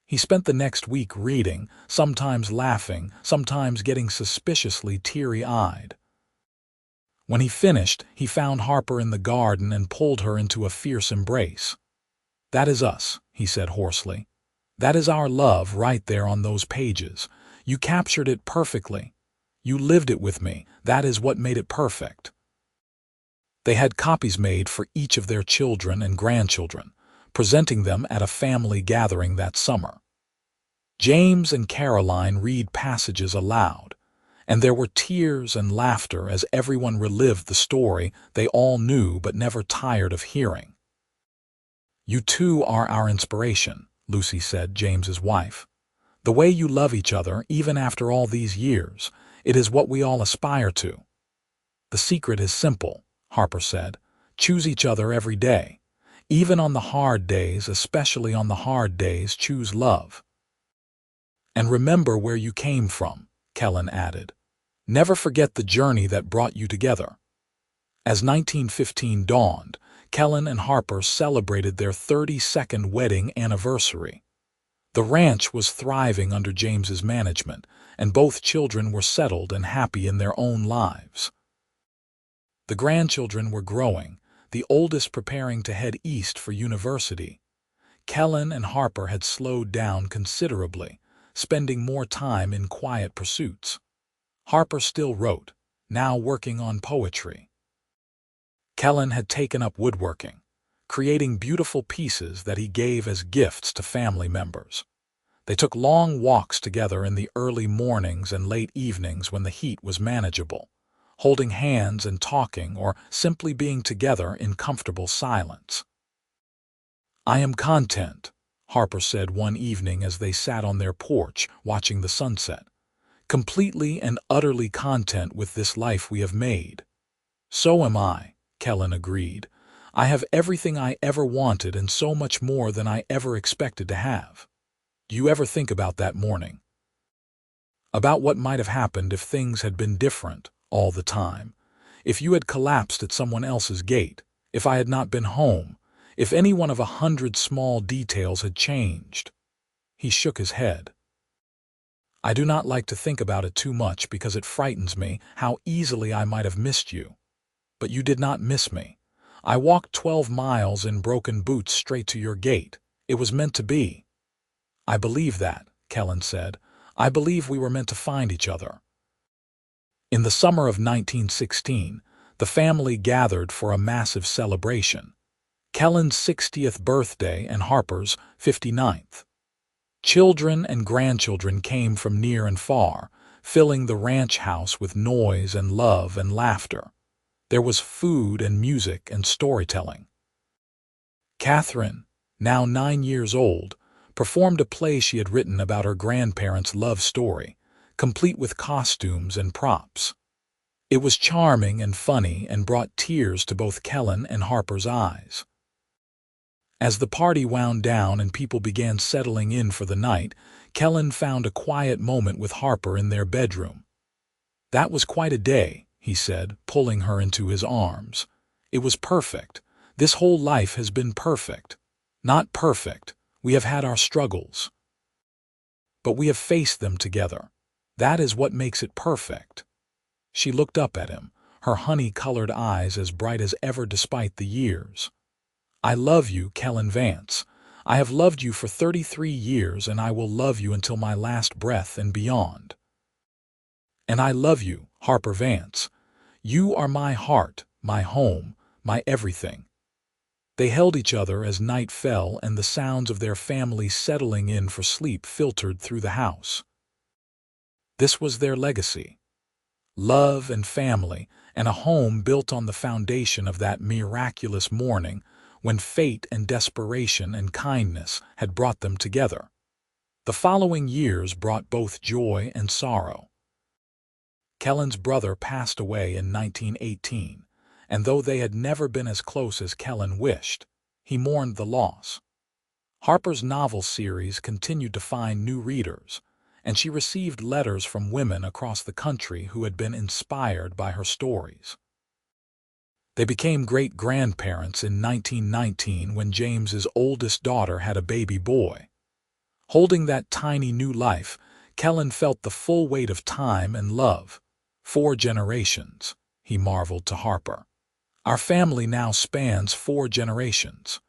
He spent the next week reading, sometimes laughing, sometimes getting suspiciously teary-eyed. When he finished, he found Harper in the garden and pulled her into a fierce embrace. "That is us," he said hoarsely. "That is our love right there on those pages. You captured it perfectly. You lived it with me. That is what made it perfect." They had copies made for each of their children and grandchildren, presenting them at a family gathering that summer. James and Caroline read passages aloud, and there were tears and laughter as everyone relived the story they all knew but never tired of hearing. "You two are our inspiration," Lucy said, James's wife. "The way you love each other, even after all these years, it is what we all aspire to." "The secret is simple," Harper said. "Choose each other every day. Even on the hard days, especially on the hard days, choose love. And remember where you came from," Kellan added. "Never forget the journey that brought you together." As 1915 dawned, Kellan and Harper celebrated their 32nd wedding anniversary. The ranch was thriving under James's management, and both children were settled and happy in their own lives. The grandchildren were growing, the oldest preparing to head east for university. Kellan and Harper had slowed down considerably, spending more time in quiet pursuits. Harper still wrote, now working on poetry. Kellan had taken up woodworking, creating beautiful pieces that he gave as gifts to family members. They took long walks together in the early mornings and late evenings when the heat was manageable, holding hands and talking or simply being together in comfortable silence. "I am content," Harper said one evening as they sat on their porch watching the sunset. "Completely and utterly content with this life we have made." "So am I," Kellan agreed. "I have everything I ever wanted and so much more than I ever expected to have." "Do you ever think about that morning? About what might have happened if things had been different all the time? If you had collapsed at someone else's gate, if I had not been home, if any one of 100 small details had changed?" He shook his head. "I do not like to think about it too much because it frightens me how easily I might have missed you. But you did not miss me. I walked 12 miles in broken boots straight to your gate. It was meant to be." "I believe that," Kellan said. "I believe we were meant to find each other." In the summer of 1916, the family gathered for a massive celebration. Kellan's 60th birthday and Harper's 59th. Children and grandchildren came from near and far, filling the ranch house with noise and love and laughter. There was food and music and storytelling. Catherine, now 9 years old, performed a play she had written about her grandparents' love story, complete with costumes and props. It was charming and funny and brought tears to both Kellan and Harper's eyes. As the party wound down and people began settling in for the night, Kellan found a quiet moment with Harper in their bedroom. "That was quite a day," he said, pulling her into his arms. "It was perfect. This whole life has been perfect. Not perfect. We have had our struggles. But we have faced them together. That is what makes it perfect." She looked up at him, her honey-colored eyes as bright as ever despite the years. "I love you, Kellan Vance. I have loved you for 33 years and I will love you until my last breath and beyond. And I love you, Harper Vance. You are my heart, my home, my everything." They held each other as night fell and the sounds of their family settling in for sleep filtered through the house. This was their legacy. Love and family, and a home built on the foundation of that miraculous morning when fate and desperation and kindness had brought them together. The following years brought both joy and sorrow. Kellan's brother passed away in 1918, and though they had never been as close as Kellan wished, he mourned the loss. Harper's novel series continued to find new readers, and she received letters from women across the country who had been inspired by her stories. They became great-grandparents in 1919 when James's oldest daughter had a baby boy. Holding that tiny new life, Kellan felt the full weight of time and love. 4 generations, he marveled to Harper. Our family now spans 4 generations.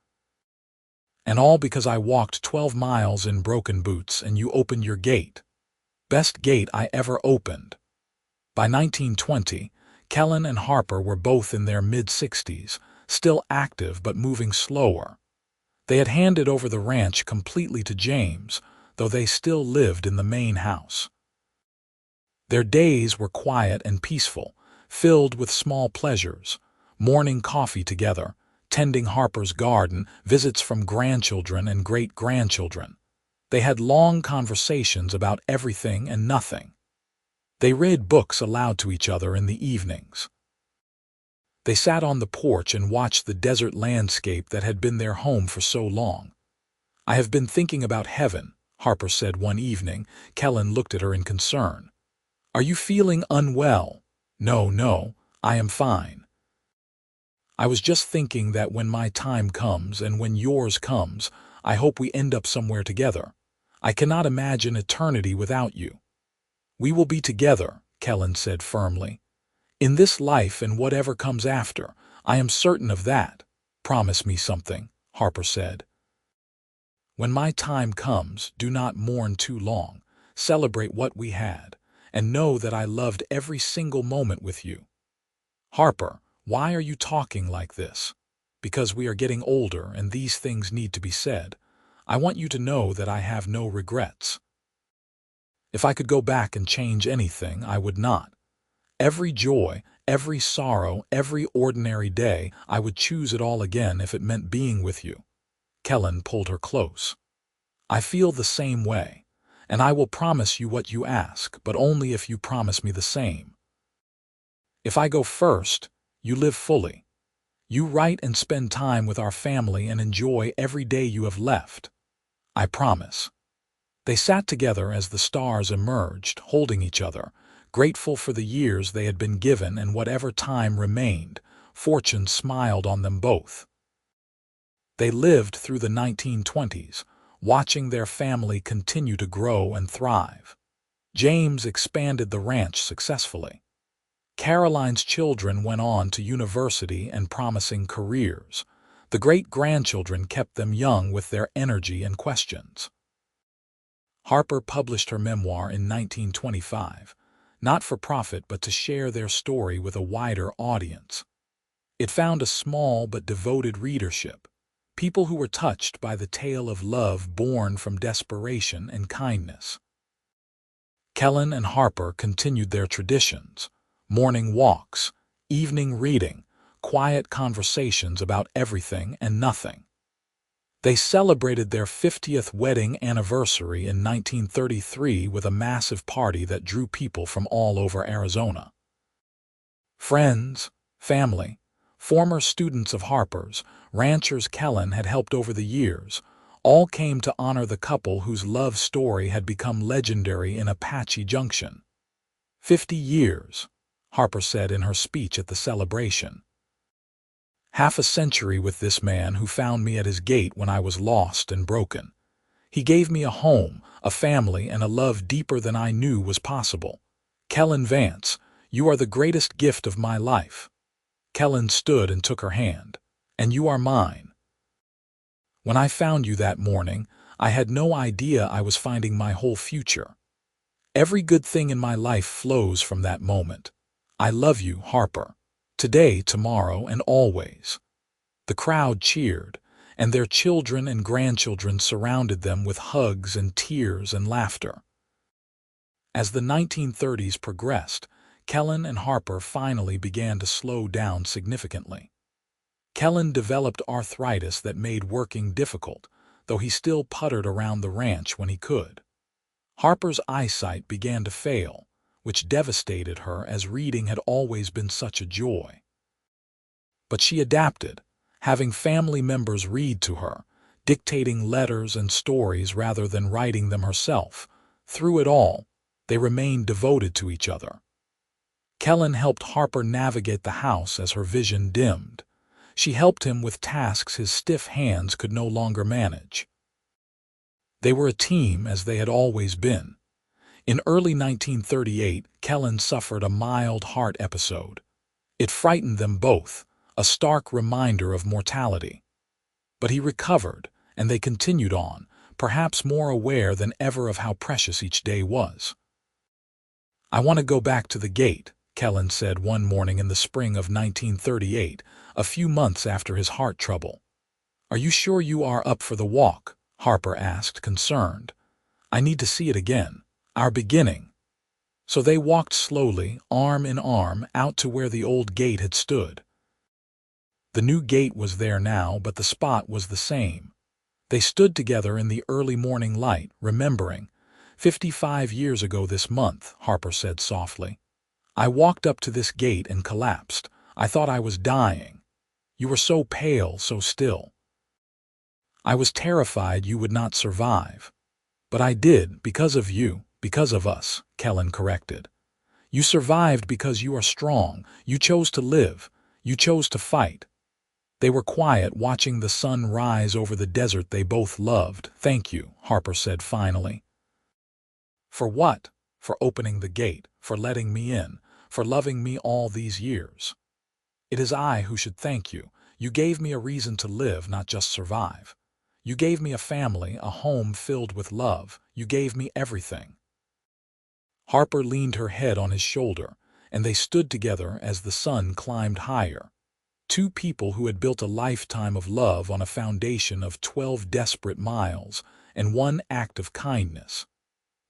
And all because I walked 12 miles in broken boots and you opened your gate. Best gate I ever opened. By 1920, Kellan and Harper were both in their mid-60s, still active but moving slower. They had handed over the ranch completely to James, though they still lived in the main house. Their days were quiet and peaceful, filled with small pleasures: morning coffee together, tending Harper's garden, visits from grandchildren and great-grandchildren. They had long conversations about everything and nothing. They read books aloud to each other in the evenings. They sat on the porch and watched the desert landscape that had been their home for so long. "I have been thinking about heaven," Harper said one evening. Kellan looked at her in concern. "Are you feeling unwell?" No, I am fine. I was just thinking that when my time comes and when yours comes, I hope we end up somewhere together. I cannot imagine eternity without you." "We will be together," Kellan said firmly. "In this life and whatever comes after, I am certain of that." "Promise me something," Harper said. "When my time comes, do not mourn too long. Celebrate what we had, and know that I loved every single moment with you." "Harper, why are you talking like this?" "Because we are getting older and these things need to be said. I want you to know that I have no regrets. If I could go back and change anything, I would not. Every joy, every sorrow, every ordinary day, I would choose it all again if it meant being with you." Kellan pulled her close. "I feel the same way, and I will promise you what you ask, but only if you promise me the same. If I go first, you live fully. You write and spend time with our family and enjoy every day you have left. I promise." They sat together as the stars emerged, holding each other, grateful for the years they had been given and whatever time remained. Fortune smiled on them both. They lived through the 1920s, watching their family continue to grow and thrive. James expanded the ranch successfully. Caroline's children went on to university and promising careers. The great-grandchildren kept them young with their energy and questions. Harper published her memoir in 1925, not for profit but to share their story with a wider audience. It found a small but devoted readership, people who were touched by the tale of love born from desperation and kindness. Kellan and Harper continued their traditions: morning walks, evening reading, quiet conversations about everything and nothing. They celebrated their 50th wedding anniversary in 1933 with a massive party that drew people from all over Arizona. Friends, family, former students of Harper's, ranchers Kellan had helped over the years, all came to honor the couple whose love story had become legendary in Apache Junction. 50 years, Harper said in her speech at the celebration. "Half a century with this man who found me at his gate when I was lost and broken. He gave me a home, a family, and a love deeper than I knew was possible. Kellan Vance, you are the greatest gift of my life." Kellan stood and took her hand. "And you are mine. When I found you that morning, I had no idea I was finding my whole future. Every good thing in my life flows from that moment. I love you, Harper. Today, tomorrow, and always." The crowd cheered, and their children and grandchildren surrounded them with hugs and tears and laughter. As the 1930s progressed, Kellan and Harper finally began to slow down significantly. Kellan developed arthritis that made working difficult, though he still puttered around the ranch when he could. Harper's eyesight began to fail, which devastated her as reading had always been such a joy. But she adapted, having family members read to her, dictating letters and stories rather than writing them herself. Through it all, they remained devoted to each other. Kellan helped Harper navigate the house as her vision dimmed. She helped him with tasks his stiff hands could no longer manage. They were a team as they had always been. In early 1938, Kellan suffered a mild heart episode. It frightened them both, a stark reminder of mortality. But he recovered, and they continued on, perhaps more aware than ever of how precious each day was. "I want to go back to the gate," Kellan said one morning in the spring of 1938, a few months after his heart trouble. "Are you sure you are up for the walk?" Harper asked, concerned. "I need to see it again. Our beginning." So they walked slowly, arm in arm, out to where the old gate had stood. The new gate was there now, but the spot was the same. They stood together in the early morning light, remembering. 55 years ago this month," Harper said softly. "I walked up to this gate and collapsed. I thought I was dying. You were so pale, so still. I was terrified you would not survive. But I did, because of you, because of us," Kellan corrected. "You survived because you are strong. You chose to live. You chose to fight." They were quiet, watching the sun rise over the desert they both loved. "Thank you," Harper said finally. "For what?" "For opening the gate, for letting me in, for loving me all these years. It is I who should thank you. You gave me a reason to live, not just survive. You gave me a family, a home filled with love. You gave me everything." Harper leaned her head on his shoulder, and they stood together as the sun climbed higher. Two people who had built a lifetime of love on a foundation of 12 desperate miles and one act of kindness.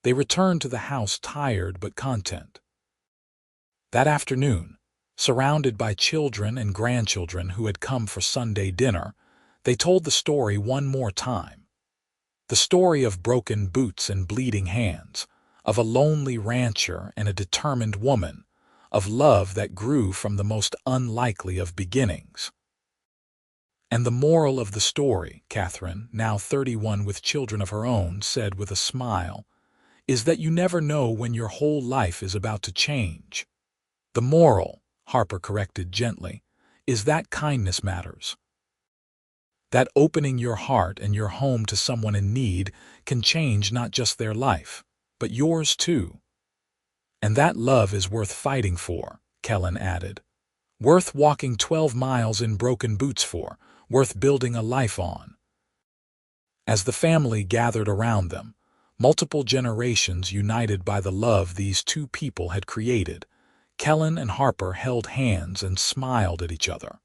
They returned to the house tired but content. That afternoon, surrounded by children and grandchildren who had come for Sunday dinner, they told the story one more time. The story of broken boots and bleeding hands, of a lonely rancher and a determined woman, of love that grew from the most unlikely of beginnings. "And the moral of the story," Catherine, now 31 with children of her own, said with a smile, "is that you never know when your whole life is about to change. The moral," Harper corrected gently, "is that kindness matters. That opening your heart and your home to someone in need can change not just their life, but yours too. And that love is worth fighting for," Kellan added. "Worth walking 12 miles in broken boots for, worth building a life on." As the family gathered around them, multiple generations united by the love these two people had created, Kellan and Harper held hands and smiled at each other.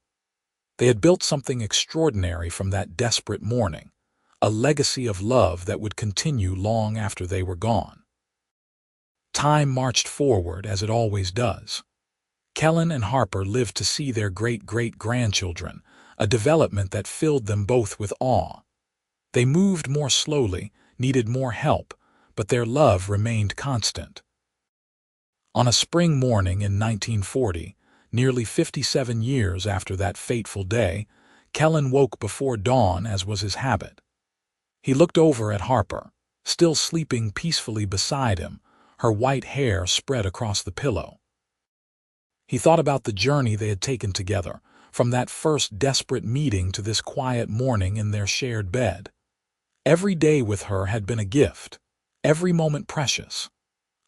They had built something extraordinary from that desperate morning, a legacy of love that would continue long after they were gone. Time marched forward as it always does. Kellan and Harper lived to see their great-great-grandchildren, a development that filled them both with awe. They moved more slowly, needed more help, but their love remained constant. On a spring morning in 1940, nearly 57 years after that fateful day, Kellan woke before dawn as was his habit. He looked over at Harper, still sleeping peacefully beside him, her white hair spread across the pillow. He thought about the journey they had taken together, from that first desperate meeting to this quiet morning in their shared bed. Every day with her had been a gift, every moment precious.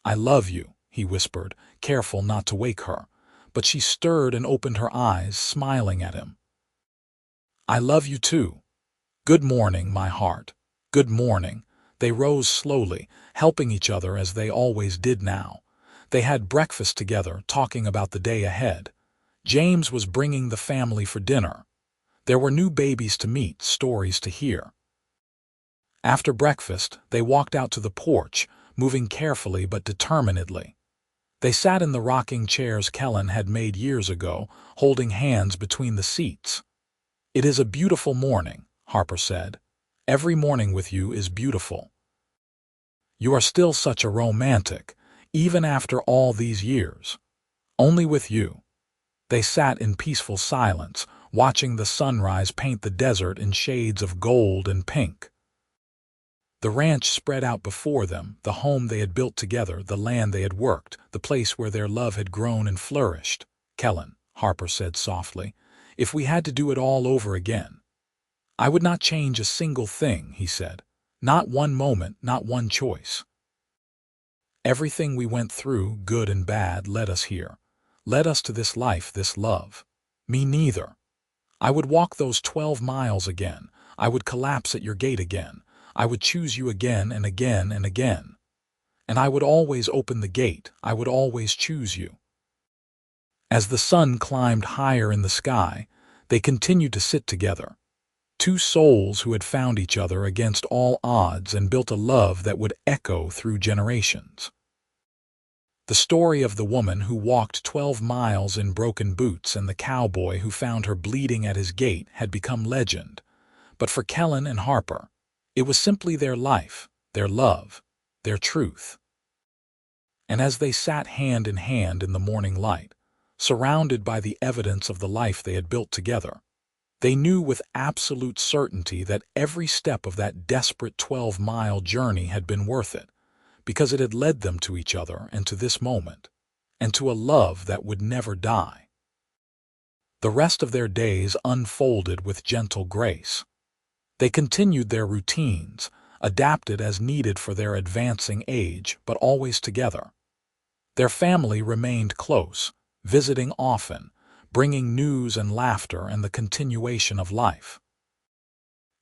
"I love you," he whispered, careful not to wake her, but she stirred and opened her eyes, smiling at him. "I love you too. Good morning, my heart. Good morning." They rose slowly, helping each other as they always did now. They had breakfast together, talking about the day ahead. James was bringing the family for dinner. There were new babies to meet, stories to hear. After breakfast, they walked out to the porch, moving carefully but determinedly. They sat in the rocking chairs Kellan had made years ago, holding hands between the seats. "It is a beautiful morning," Harper said. "Every morning with you is beautiful. You are still such a romantic, even after all these years. Only with you." They sat in peaceful silence, watching the sunrise paint the desert in shades of gold and pink. The ranch spread out before them, the home they had built together, the land they had worked, the place where their love had grown and flourished. "Kellan," Harper said softly, "if we had to do it all over again, I would not change a single thing," he said. "Not one moment, not one choice. Everything we went through, good and bad, led us here. Led us to this life, this love. Me neither. I would walk those 12 miles again. I would collapse at your gate again. I would choose you again and again and again. And I would always open the gate. I would always choose you." As the sun climbed higher in the sky, they continued to sit together. Two souls who had found each other against all odds and built a love that would echo through generations. The story of the woman who walked 12 miles in broken boots and the cowboy who found her bleeding at his gate had become legend. But for Kellan and Harper, it was simply their life, their love, their truth. And as they sat hand in hand in the morning light, surrounded by the evidence of the life they had built together, they knew with absolute certainty that every step of that desperate 12-mile journey had been worth it, because it had led them to each other and to this moment, and to a love that would never die. The rest of their days unfolded with gentle grace. They continued their routines, adapted as needed for their advancing age, but always together. Their family remained close, visiting often, bringing news and laughter and the continuation of life.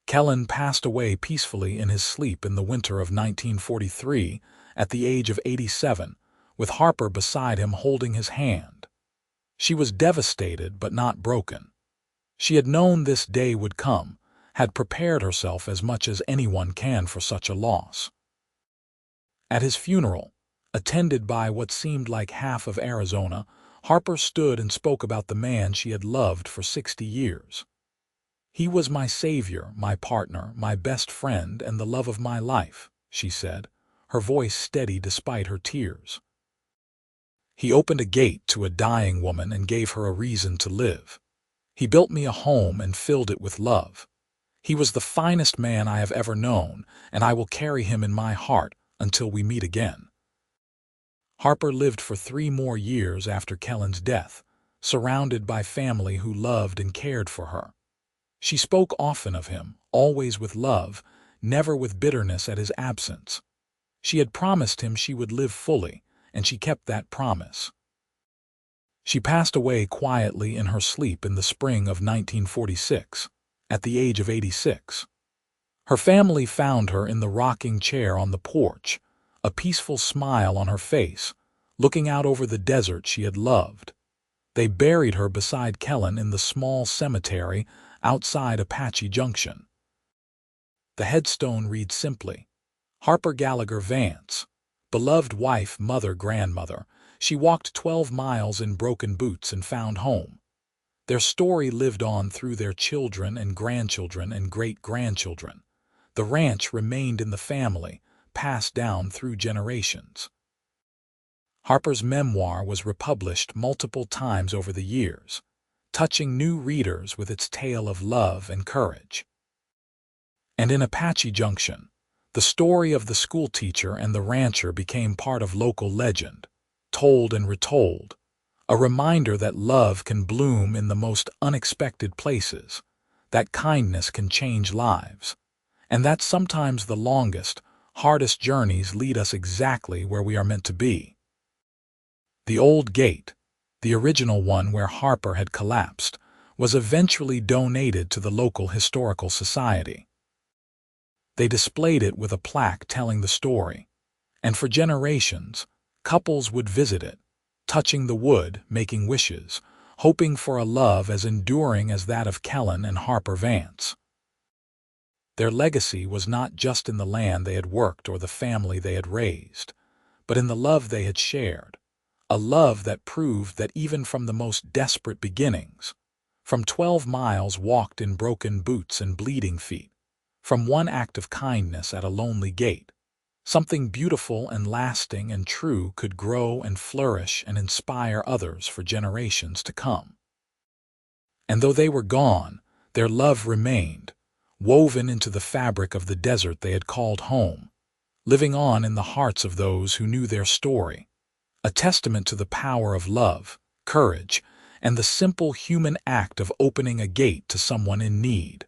Kellan passed away peacefully in his sleep in the winter of 1943 at the age of 87, with Harper beside him holding his hand. She was devastated but not broken. She had known this day would come, had prepared herself as much as anyone can for such a loss. At his funeral, attended by what seemed like half of Arizona, Harper stood and spoke about the man she had loved for 60 years. "He was my savior, my partner, my best friend, and the love of my life," she said, her voice steady despite her tears. "He opened a gate to a dying woman and gave her a reason to live. He built me a home and filled it with love. He was the finest man I have ever known, and I will carry him in my heart until we meet again." Harper lived for 3 more years after Kellan's death, surrounded by family who loved and cared for her. She spoke often of him, always with love, never with bitterness at his absence. She had promised him she would live fully, and she kept that promise. She passed away quietly in her sleep in the spring of 1946, at the age of 86. Her family found her in the rocking chair on the porch, a peaceful smile on her face, looking out over the desert she had loved. They buried her beside Kellan in the small cemetery outside Apache Junction. The headstone reads simply, "Harper Gallagher Vance, beloved wife, mother, grandmother. She walked 12 miles in broken boots and found home." Their story lived on through their children and grandchildren and great-grandchildren. The ranch remained in the family, passed down through generations. Harper's memoir was republished multiple times over the years, touching new readers with its tale of love and courage. And in Apache Junction, the story of the schoolteacher and the rancher became part of local legend, told and retold, a reminder that love can bloom in the most unexpected places, that kindness can change lives, and that sometimes the longest, hardest journeys lead us exactly where we are meant to be. The old gate, the original one where Harper had collapsed, was eventually donated to the local historical society. They displayed it with a plaque telling the story, and for generations, couples would visit it, touching the wood, making wishes, hoping for a love as enduring as that of Kellan and Harper Vance. Their legacy was not just in the land they had worked or the family they had raised, but in the love they had shared, a love that proved that even from the most desperate beginnings, from 12 miles walked in broken boots and bleeding feet, from one act of kindness at a lonely gate, something beautiful and lasting and true could grow and flourish and inspire others for generations to come. And though they were gone, their love remained, woven into the fabric of the desert they had called home, living on in the hearts of those who knew their story, a testament to the power of love, courage, and the simple human act of opening a gate to someone in need.